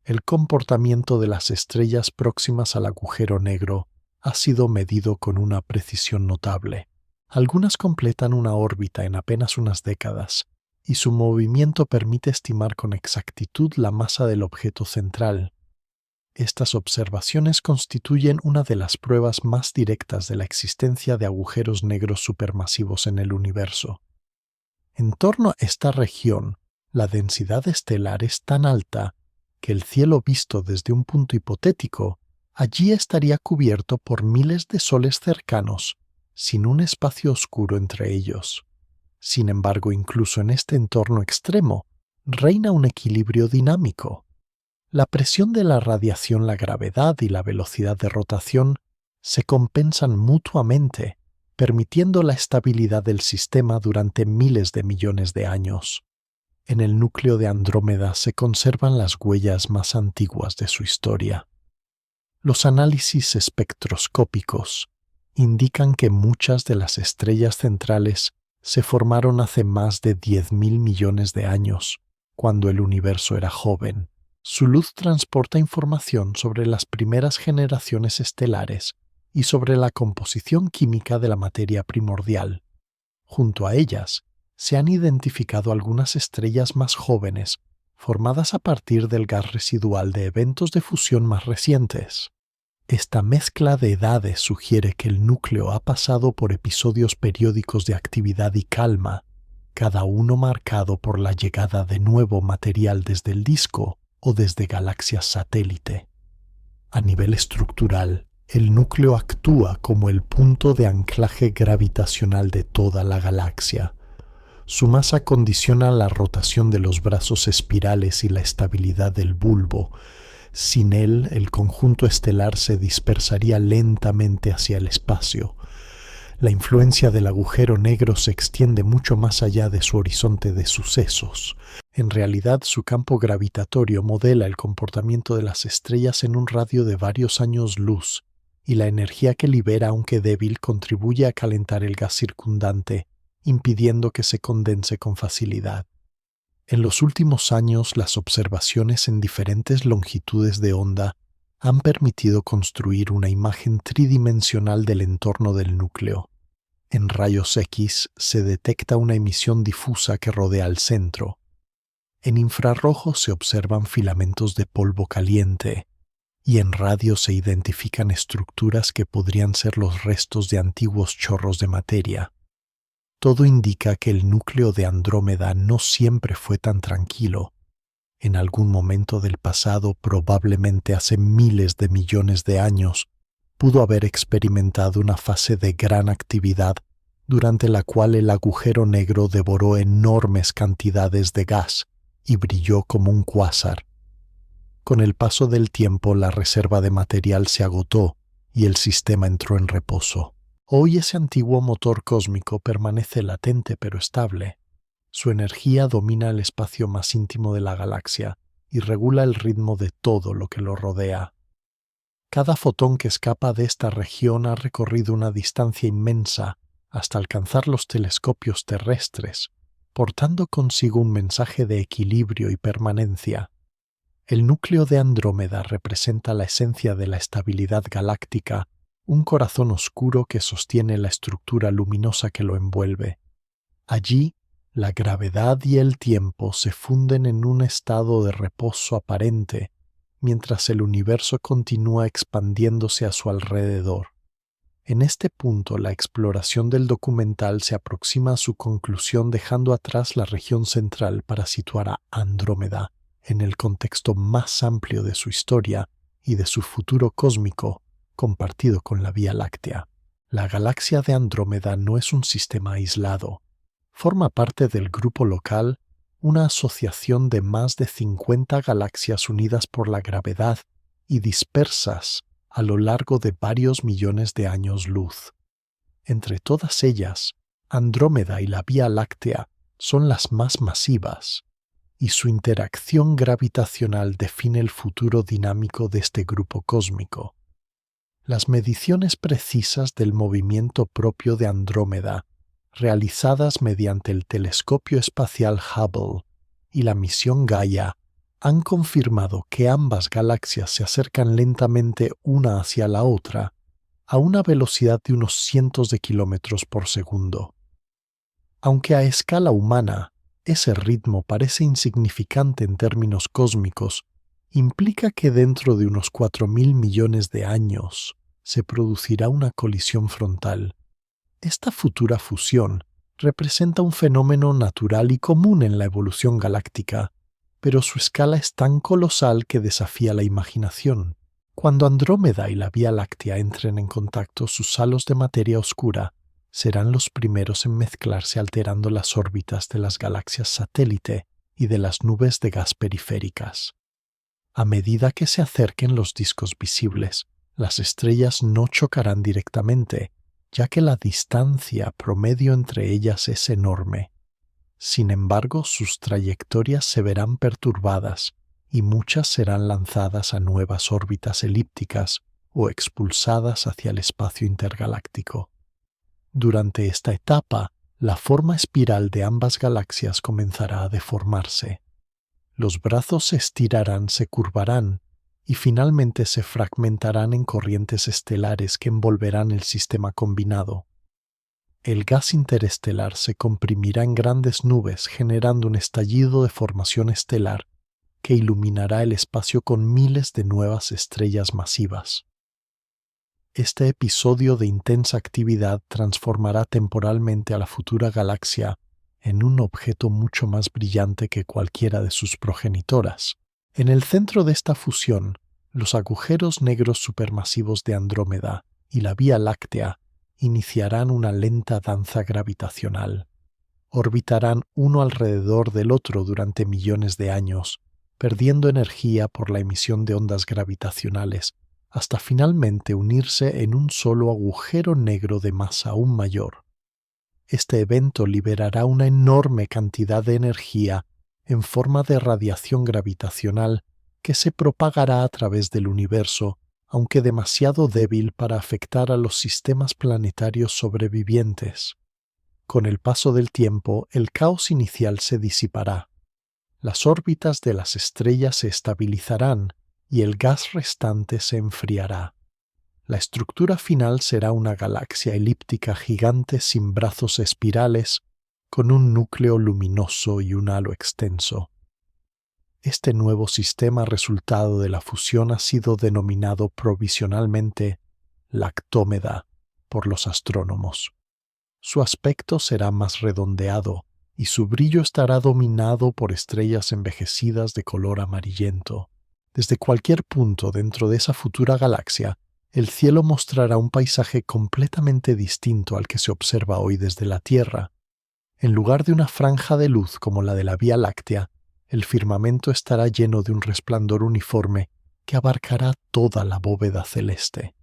El comportamiento de las estrellas próximas al agujero negro ha sido medido con una precisión notable. Algunas completan una órbita en apenas unas décadas, y su movimiento permite estimar con exactitud la masa del objeto central. Estas observaciones constituyen una de las pruebas más directas de la existencia de agujeros negros supermasivos en el universo. En torno a esta región, la densidad estelar es tan alta que el cielo visto desde un punto hipotético allí estaría cubierto por miles de soles cercanos, sin un espacio oscuro entre ellos. Sin embargo, incluso en este entorno extremo, reina un equilibrio dinámico. La presión de la radiación, la gravedad y la velocidad de rotación se compensan mutuamente, permitiendo la estabilidad del sistema durante miles de millones de años. En el núcleo de Andrómeda se conservan las huellas más antiguas de su historia. Los análisis espectroscópicos indican que muchas de las estrellas centrales se formaron hace más de 10.000 millones de años, cuando el universo era joven. Su luz transporta información sobre las primeras generaciones estelares y sobre la composición química de la materia primordial. Junto a ellas, se han identificado algunas estrellas más jóvenes, formadas a partir del gas residual de eventos de fusión más recientes. Esta mezcla de edades sugiere que el núcleo ha pasado por episodios periódicos de actividad y calma, cada uno marcado por la llegada de nuevo material desde el disco o desde galaxias satélite. A nivel estructural, el núcleo actúa como el punto de anclaje gravitacional de toda la galaxia. Su masa condiciona la rotación de los brazos espirales y la estabilidad del bulbo. Sin él, el conjunto estelar se dispersaría lentamente hacia el espacio. La influencia del agujero negro se extiende mucho más allá de su horizonte de sucesos. En realidad, su campo gravitatorio modela el comportamiento de las estrellas en un radio de varios años luz, y la energía que libera, aunque débil, contribuye a calentar el gas circundante, impidiendo que se condense con facilidad. En los últimos años, las observaciones en diferentes longitudes de onda han permitido construir una imagen tridimensional del entorno del núcleo. En rayos X se detecta una emisión difusa que rodea al centro. En infrarrojo se observan filamentos de polvo caliente, y en radio se identifican estructuras que podrían ser los restos de antiguos chorros de materia. Todo indica que el núcleo de Andrómeda no siempre fue tan tranquilo. En algún momento del pasado, probablemente hace miles de millones de años, pudo haber experimentado una fase de gran actividad durante la cual el agujero negro devoró enormes cantidades de gas y brilló como un cuásar. Con el paso del tiempo, la reserva de material se agotó y el sistema entró en reposo. Hoy ese antiguo motor cósmico permanece latente pero estable. Su energía domina el espacio más íntimo de la galaxia y regula el ritmo de todo lo que lo rodea. Cada fotón que escapa de esta región ha recorrido una distancia inmensa hasta alcanzar los telescopios terrestres, portando consigo un mensaje de equilibrio y permanencia. El núcleo de Andrómeda representa la esencia de la estabilidad galáctica, un corazón oscuro que sostiene la estructura luminosa que lo envuelve. Allí, la gravedad y el tiempo se funden en un estado de reposo aparente, mientras el universo continúa expandiéndose a su alrededor. En este punto, la exploración del documental se aproxima a su conclusión, dejando atrás la región central para situar a Andrómeda en el contexto más amplio de su historia y de su futuro cósmico compartido con la Vía Láctea. La galaxia de Andrómeda no es un sistema aislado. Forma parte del Grupo Local, una asociación de más de 50 galaxias unidas por la gravedad y dispersas a lo largo de varios millones de años luz. Entre todas ellas, Andrómeda y la Vía Láctea son las más masivas, y su interacción gravitacional define el futuro dinámico de este grupo cósmico. Las mediciones precisas del movimiento propio de Andrómeda, realizadas mediante el telescopio espacial Hubble y la misión Gaia, han confirmado que ambas galaxias se acercan lentamente una hacia la otra a una velocidad de unos cientos de kilómetros por segundo. Aunque a escala humana ese ritmo parece insignificante en términos cósmicos, implica que dentro de unos 4.000 millones de años se producirá una colisión frontal. Esta futura fusión representa un fenómeno natural y común en la evolución galáctica, pero su escala es tan colosal que desafía la imaginación. Cuando Andrómeda y la Vía Láctea entren en contacto, sus halos de materia oscura serán los primeros en mezclarse, alterando las órbitas de las galaxias satélite y de las nubes de gas periféricas. A medida que se acerquen los discos visibles, las estrellas no chocarán directamente, ya que la distancia promedio entre ellas es enorme. Sin embargo, sus trayectorias se verán perturbadas y muchas serán lanzadas a nuevas órbitas elípticas o expulsadas hacia el espacio intergaláctico. Durante esta etapa, la forma espiral de ambas galaxias comenzará a deformarse. Los brazos se estirarán, se curvarán y finalmente se fragmentarán en corrientes estelares que envolverán el sistema combinado. El gas interestelar se comprimirá en grandes nubes, generando un estallido de formación estelar que iluminará el espacio con miles de nuevas estrellas masivas. Este episodio de intensa actividad transformará temporalmente a la futura galaxia en un objeto mucho más brillante que cualquiera de sus progenitoras. En el centro de esta fusión, los agujeros negros supermasivos de Andrómeda y la Vía Láctea iniciarán una lenta danza gravitacional. Orbitarán uno alrededor del otro durante millones de años, perdiendo energía por la emisión de ondas gravitacionales, hasta finalmente unirse en un solo agujero negro de masa aún mayor. Este evento liberará una enorme cantidad de energía en forma de radiación gravitacional que se propagará a través del universo, aunque demasiado débil para afectar a los sistemas planetarios sobrevivientes. Con el paso del tiempo, el caos inicial se disipará. Las órbitas de las estrellas se estabilizarán y el gas restante se enfriará. La estructura final será una galaxia elíptica gigante sin brazos espirales, con un núcleo luminoso y un halo extenso. Este nuevo sistema resultado de la fusión ha sido denominado provisionalmente Lactómeda por los astrónomos. Su aspecto será más redondeado y su brillo estará dominado por estrellas envejecidas de color amarillento. Desde cualquier punto dentro de esa futura galaxia, el cielo mostrará un paisaje completamente distinto al que se observa hoy desde la Tierra. En lugar de una franja de luz como la de la Vía Láctea, el firmamento estará lleno de un resplandor uniforme que abarcará toda la bóveda celeste.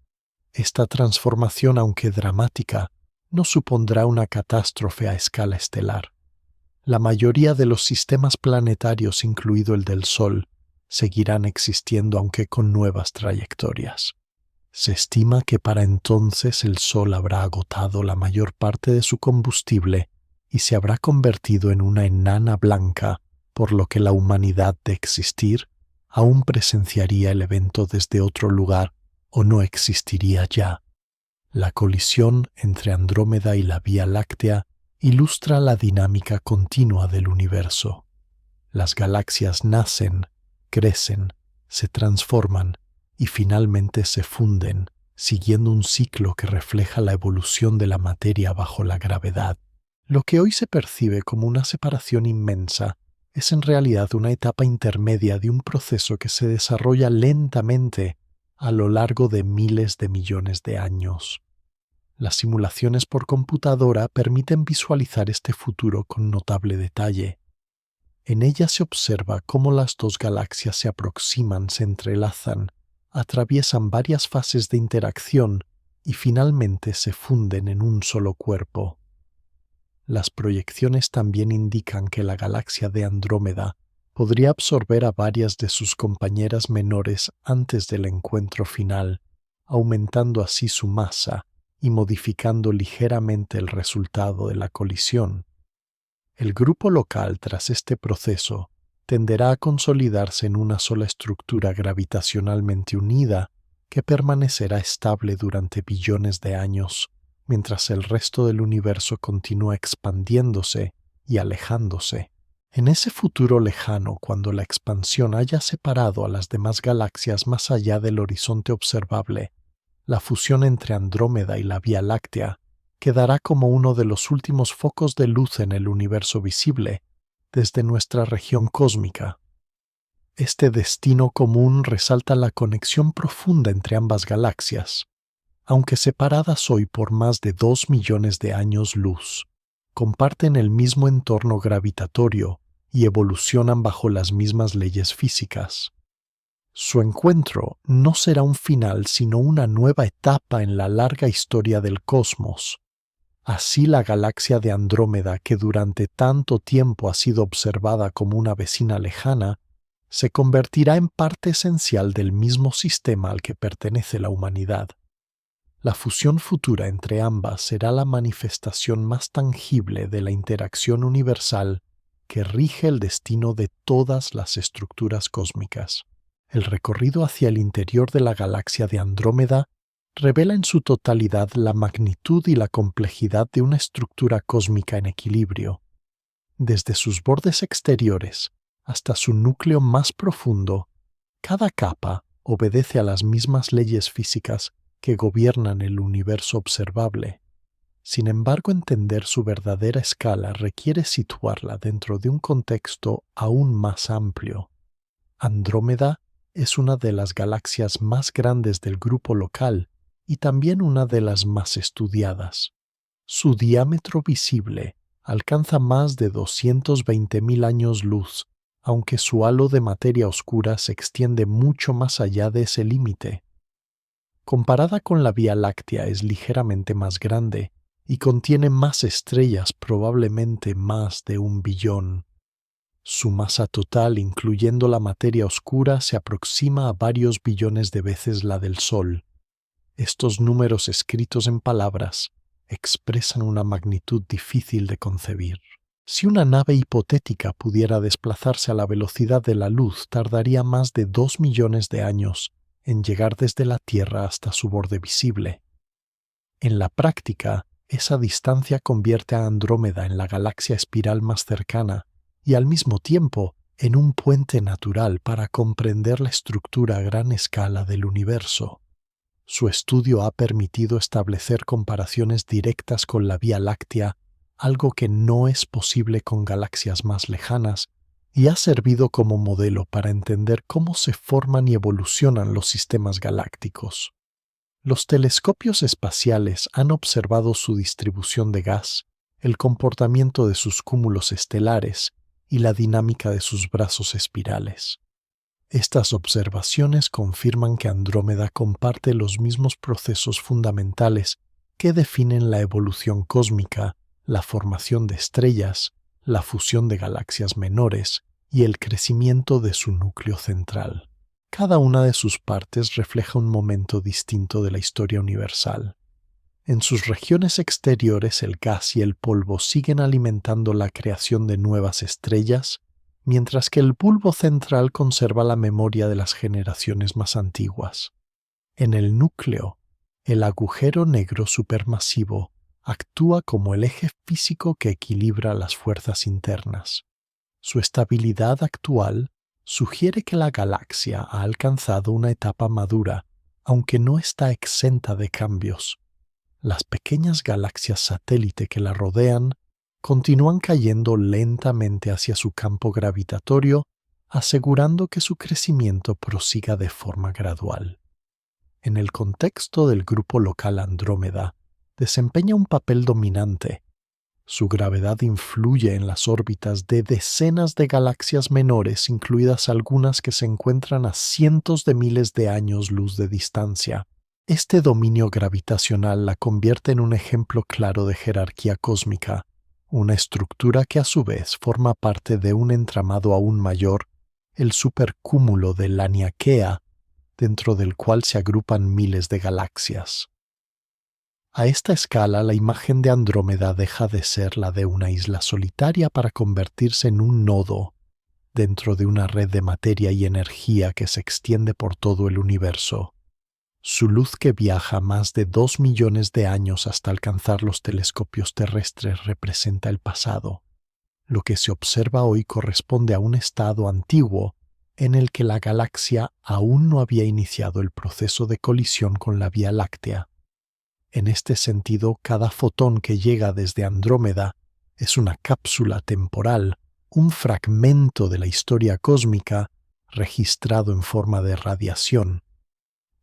Esta transformación, aunque dramática, no supondrá una catástrofe a escala estelar. La mayoría de los sistemas planetarios, incluido el del Sol, seguirán existiendo aunque con nuevas trayectorias. Se estima que para entonces el Sol habrá agotado la mayor parte de su combustible y se habrá convertido en una enana blanca, por lo que la humanidad, de existir, aún presenciaría el evento desde otro lugar o no existiría ya. La colisión entre Andrómeda y la Vía Láctea ilustra la dinámica continua del universo. Las galaxias nacen, crecen, se transforman y finalmente se funden, siguiendo un ciclo que refleja la evolución de la materia bajo la gravedad. Lo que hoy se percibe como una separación inmensa es en realidad una etapa intermedia de un proceso que se desarrolla lentamente a lo largo de miles de millones de años. Las simulaciones por computadora permiten visualizar este futuro con notable detalle. En ellas se observa cómo las dos galaxias se aproximan, se entrelazan, atraviesan varias fases de interacción y finalmente se funden en un solo cuerpo. Las proyecciones también indican que la galaxia de Andrómeda podría absorber a varias de sus compañeras menores antes del encuentro final, aumentando así su masa y modificando ligeramente el resultado de la colisión. El grupo local tras este proceso tenderá a consolidarse en una sola estructura gravitacionalmente unida que permanecerá estable durante billones de años, mientras el resto del universo continúa expandiéndose y alejándose. En ese futuro lejano, cuando la expansión haya separado a las demás galaxias más allá del horizonte observable, la fusión entre Andrómeda y la Vía Láctea quedará como uno de los últimos focos de luz en el universo visible desde nuestra región cósmica. Este destino común resalta la conexión profunda entre ambas galaxias. Aunque separadas hoy por más de 2 millones de años luz, comparten el mismo entorno gravitatorio y evolucionan bajo las mismas leyes físicas. Su encuentro no será un final, sino una nueva etapa en la larga historia del cosmos. Así la galaxia de Andrómeda, que durante tanto tiempo ha sido observada como una vecina lejana, se convertirá en parte esencial del mismo sistema al que pertenece la humanidad. La fusión futura entre ambas será la manifestación más tangible de la interacción universal que rige el destino de todas las estructuras cósmicas. El recorrido hacia el interior de la galaxia de Andrómeda revela en su totalidad la magnitud y la complejidad de una estructura cósmica en equilibrio. Desde sus bordes exteriores hasta su núcleo más profundo, cada capa obedece a las mismas leyes físicas que gobiernan el universo observable. Sin embargo, entender su verdadera escala requiere situarla dentro de un contexto aún más amplio. Andrómeda es una de las galaxias más grandes del grupo local y también una de las más estudiadas. Su diámetro visible alcanza más de 220.000 años luz, aunque su halo de materia oscura se extiende mucho más allá de ese límite. Comparada con la Vía Láctea es ligeramente más grande y contiene más estrellas, probablemente más de 1 billón. Su masa total, incluyendo la materia oscura, se aproxima a varios billones de veces la del Sol. Estos números escritos en palabras expresan una magnitud difícil de concebir. Si una nave hipotética pudiera desplazarse a la velocidad de la luz, tardaría más de 2 millones de años en llegar desde la Tierra hasta su borde visible. En la práctica, esa distancia convierte a Andrómeda en la galaxia espiral más cercana y al mismo tiempo en un puente natural para comprender la estructura a gran escala del universo. Su estudio ha permitido establecer comparaciones directas con la Vía Láctea, algo que no es posible con galaxias más lejanas, y ha servido como modelo para entender cómo se forman y evolucionan los sistemas galácticos. Los telescopios espaciales han observado su distribución de gas, el comportamiento de sus cúmulos estelares y la dinámica de sus brazos espirales. Estas observaciones confirman que Andrómeda comparte los mismos procesos fundamentales que definen la evolución cósmica, la formación de estrellas, la fusión de galaxias menores y el crecimiento de su núcleo central. Cada una de sus partes refleja un momento distinto de la historia universal. En sus regiones exteriores el gas y el polvo siguen alimentando la creación de nuevas estrellas, mientras que el bulbo central conserva la memoria de las generaciones más antiguas. En el núcleo, el agujero negro supermasivo actúa como el eje físico que equilibra las fuerzas internas. Su estabilidad actual sugiere que la galaxia ha alcanzado una etapa madura, aunque no está exenta de cambios. Las pequeñas galaxias satélite que la rodean continúan cayendo lentamente hacia su campo gravitatorio, asegurando que su crecimiento prosiga de forma gradual. En el contexto del grupo local Andrómeda, desempeña un papel dominante. Su gravedad influye en las órbitas de decenas de galaxias menores, incluidas algunas que se encuentran a cientos de miles de años luz de distancia. Este dominio gravitacional la convierte en un ejemplo claro de jerarquía cósmica, una estructura que a su vez forma parte de un entramado aún mayor, el supercúmulo de Laniakea, dentro del cual se agrupan miles de galaxias. A esta escala, la imagen de Andrómeda deja de ser la de una isla solitaria para convertirse en un nodo dentro de una red de materia y energía que se extiende por todo el universo. Su luz, que viaja más de 2 millones de años hasta alcanzar los telescopios terrestres, representa el pasado. Lo que se observa hoy corresponde a un estado antiguo en el que la galaxia aún no había iniciado el proceso de colisión con la Vía Láctea. En este sentido, cada fotón que llega desde Andrómeda es una cápsula temporal, un fragmento de la historia cósmica registrado en forma de radiación.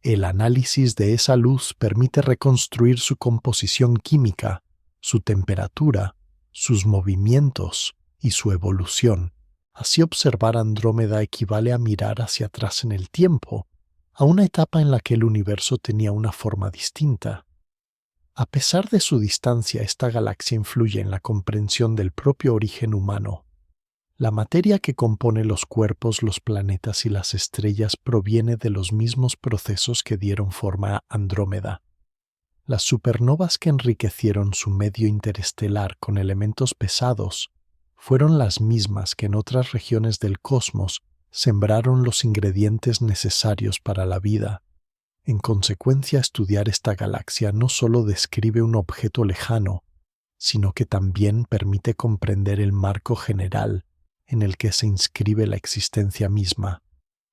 El análisis de esa luz permite reconstruir su composición química, su temperatura, sus movimientos y su evolución. Así, observar Andrómeda equivale a mirar hacia atrás en el tiempo, a una etapa en la que el universo tenía una forma distinta. A pesar de su distancia, esta galaxia influye en la comprensión del propio origen humano. La materia que compone los cuerpos, los planetas y las estrellas proviene de los mismos procesos que dieron forma a Andrómeda. Las supernovas que enriquecieron su medio interestelar con elementos pesados fueron las mismas que en otras regiones del cosmos sembraron los ingredientes necesarios para la vida. En consecuencia, estudiar esta galaxia no solo describe un objeto lejano, sino que también permite comprender el marco general en el que se inscribe la existencia misma.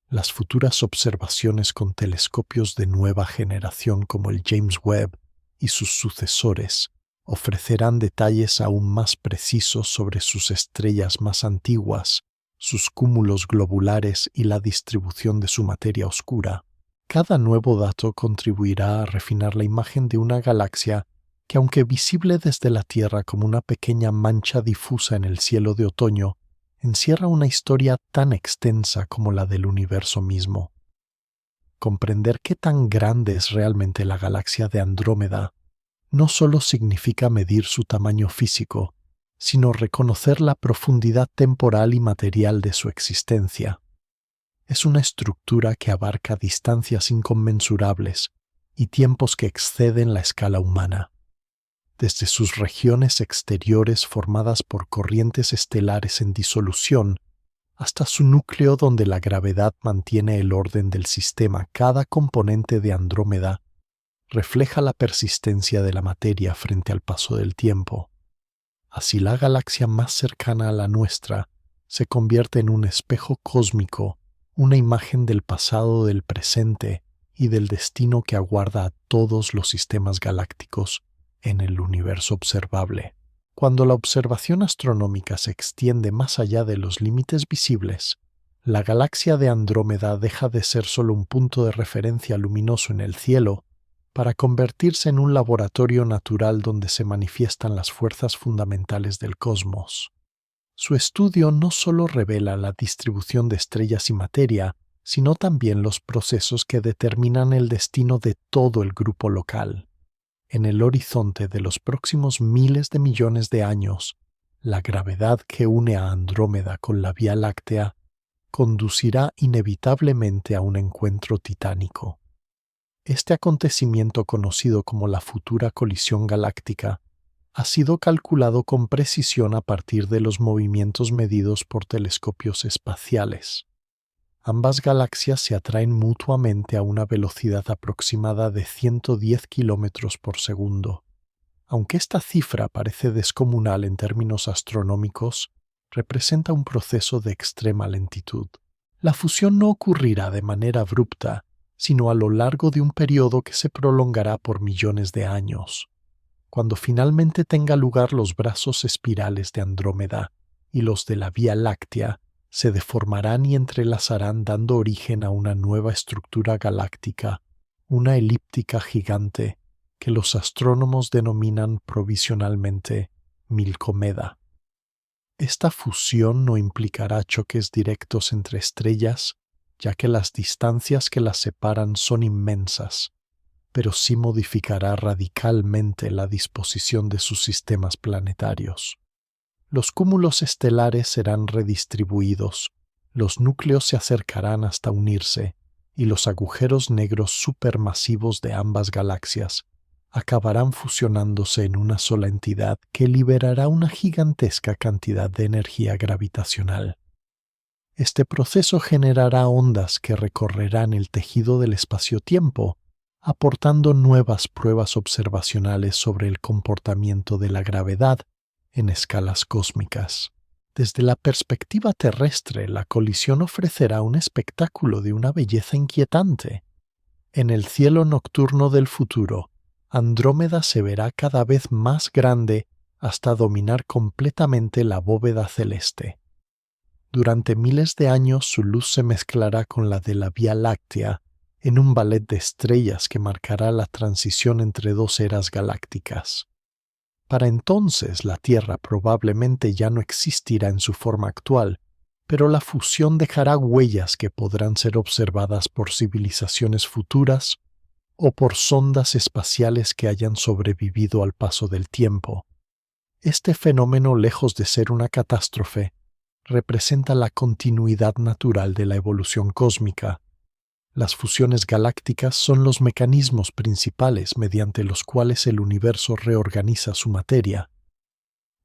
Las futuras observaciones con telescopios de nueva generación como el James Webb y sus sucesores ofrecerán detalles aún más precisos sobre sus estrellas más antiguas, sus cúmulos globulares y la distribución de su materia oscura. Cada nuevo dato contribuirá a refinar la imagen de una galaxia que, aunque visible desde la Tierra como una pequeña mancha difusa en el cielo de otoño, encierra una historia tan extensa como la del universo mismo. Comprender qué tan grande es realmente la galaxia de Andrómeda no solo significa medir su tamaño físico, sino reconocer la profundidad temporal y material de su existencia. Es una estructura que abarca distancias inconmensurables y tiempos que exceden la escala humana. Desde sus regiones exteriores formadas por corrientes estelares en disolución, hasta su núcleo donde la gravedad mantiene el orden del sistema, cada componente de Andrómeda refleja la persistencia de la materia frente al paso del tiempo. Así, la galaxia más cercana a la nuestra se convierte en un espejo cósmico, una imagen del pasado, del presente y del destino que aguarda a todos los sistemas galácticos en el universo observable. Cuando la observación astronómica se extiende más allá de los límites visibles, la galaxia de Andrómeda deja de ser solo un punto de referencia luminoso en el cielo para convertirse en un laboratorio natural donde se manifiestan las fuerzas fundamentales del cosmos. Su estudio no solo revela la distribución de estrellas y materia, sino también los procesos que determinan el destino de todo el grupo local. En el horizonte de los próximos miles de millones de años, la gravedad que une a Andrómeda con la Vía Láctea conducirá inevitablemente a un encuentro titánico. Este acontecimiento, conocido como la futura colisión galáctica, ha sido calculado con precisión a partir de los movimientos medidos por telescopios espaciales. Ambas galaxias se atraen mutuamente a una velocidad aproximada de 110 kilómetros por segundo. Aunque esta cifra parece descomunal en términos astronómicos, representa un proceso de extrema lentitud. La fusión no ocurrirá de manera abrupta, sino a lo largo de un periodo que se prolongará por millones de años. Cuando finalmente tenga lugar, los brazos espirales de Andrómeda y los de la Vía Láctea se deformarán y entrelazarán, dando origen a una nueva estructura galáctica, una elíptica gigante que los astrónomos denominan provisionalmente Milcomeda. Esta fusión no implicará choques directos entre estrellas, ya que las distancias que las separan son inmensas, pero sí modificará radicalmente la disposición de sus sistemas planetarios. Los cúmulos estelares serán redistribuidos, los núcleos se acercarán hasta unirse, y los agujeros negros supermasivos de ambas galaxias acabarán fusionándose en una sola entidad que liberará una gigantesca cantidad de energía gravitacional. Este proceso generará ondas que recorrerán el tejido del espacio-tiempo, aportando nuevas pruebas observacionales sobre el comportamiento de la gravedad en escalas cósmicas. Desde la perspectiva terrestre, la colisión ofrecerá un espectáculo de una belleza inquietante. En el cielo nocturno del futuro, Andrómeda se verá cada vez más grande hasta dominar completamente la bóveda celeste. Durante miles de años su luz se mezclará con la de la Vía Láctea en un ballet de estrellas que marcará la transición entre dos eras galácticas. Para entonces la Tierra probablemente ya no existirá en su forma actual, pero la fusión dejará huellas que podrán ser observadas por civilizaciones futuras o por sondas espaciales que hayan sobrevivido al paso del tiempo. Este fenómeno, lejos de ser una catástrofe, representa la continuidad natural de la evolución cósmica. Las fusiones galácticas son los mecanismos principales mediante los cuales el universo reorganiza su materia.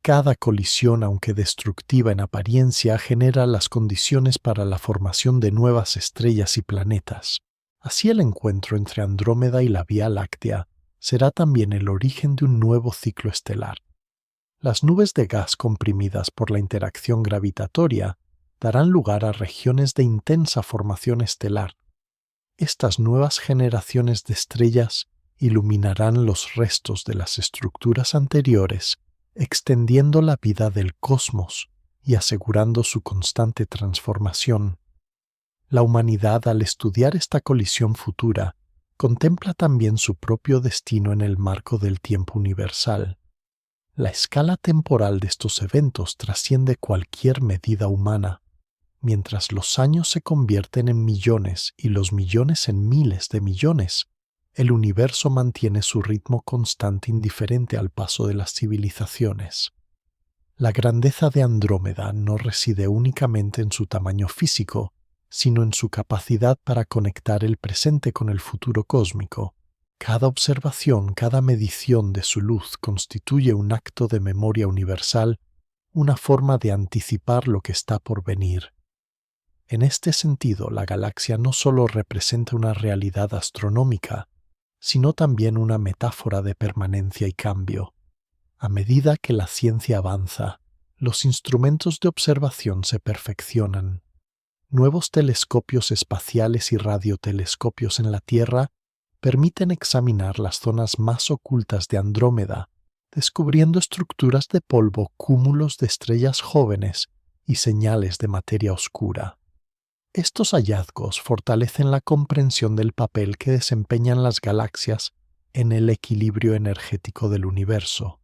Cada colisión, aunque destructiva en apariencia, genera las condiciones para la formación de nuevas estrellas y planetas. Así, el encuentro entre Andrómeda y la Vía Láctea será también el origen de un nuevo ciclo estelar. Las nubes de gas comprimidas por la interacción gravitatoria darán lugar a regiones de intensa formación estelar. Estas nuevas generaciones de estrellas iluminarán los restos de las estructuras anteriores, extendiendo la vida del cosmos y asegurando su constante transformación. La humanidad, al estudiar esta colisión futura, contempla también su propio destino en el marco del tiempo universal. La escala temporal de estos eventos trasciende cualquier medida humana. Mientras los años se convierten en millones y los millones en miles de millones, el universo mantiene su ritmo constante indiferente al paso de las civilizaciones. La grandeza de Andrómeda no reside únicamente en su tamaño físico, sino en su capacidad para conectar el presente con el futuro cósmico. Cada observación, cada medición de su luz constituye un acto de memoria universal, una forma de anticipar lo que está por venir. En este sentido, la galaxia no solo representa una realidad astronómica, sino también una metáfora de permanencia y cambio. A medida que la ciencia avanza, los instrumentos de observación se perfeccionan. Nuevos telescopios espaciales y radiotelescopios en la Tierra permiten examinar las zonas más ocultas de Andrómeda, descubriendo estructuras de polvo, cúmulos de estrellas jóvenes y señales de materia oscura. Estos hallazgos fortalecen la comprensión del papel que desempeñan las galaxias en el equilibrio energético del universo.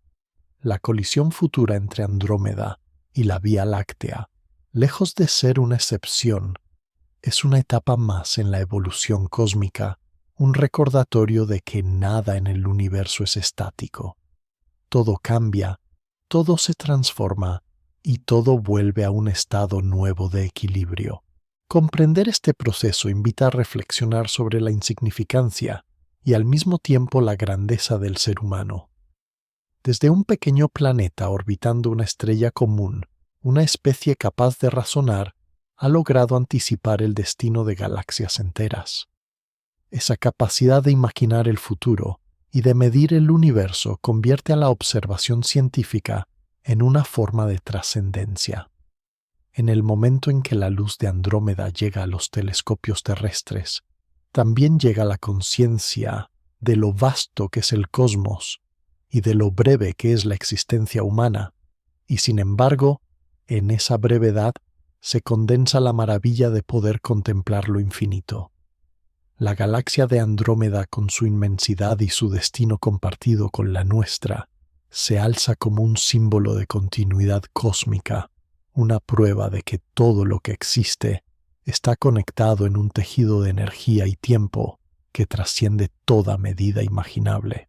La colisión futura entre Andrómeda y la Vía Láctea, lejos de ser una excepción, es una etapa más en la evolución cósmica, un recordatorio de que nada en el universo es estático. Todo cambia, todo se transforma y todo vuelve a un estado nuevo de equilibrio. Comprender este proceso invita a reflexionar sobre la insignificancia y al mismo tiempo la grandeza del ser humano. Desde un pequeño planeta orbitando una estrella común, una especie capaz de razonar ha logrado anticipar el destino de galaxias enteras. Esa capacidad de imaginar el futuro y de medir el universo convierte a la observación científica en una forma de trascendencia. En el momento en que la luz de Andrómeda llega a los telescopios terrestres, también llega la conciencia de lo vasto que es el cosmos y de lo breve que es la existencia humana, y sin embargo, en esa brevedad se condensa la maravilla de poder contemplar lo infinito. La galaxia de Andrómeda, con su inmensidad y su destino compartido con la nuestra, se alza como un símbolo de continuidad cósmica, una prueba de que todo lo que existe está conectado en un tejido de energía y tiempo que trasciende toda medida imaginable.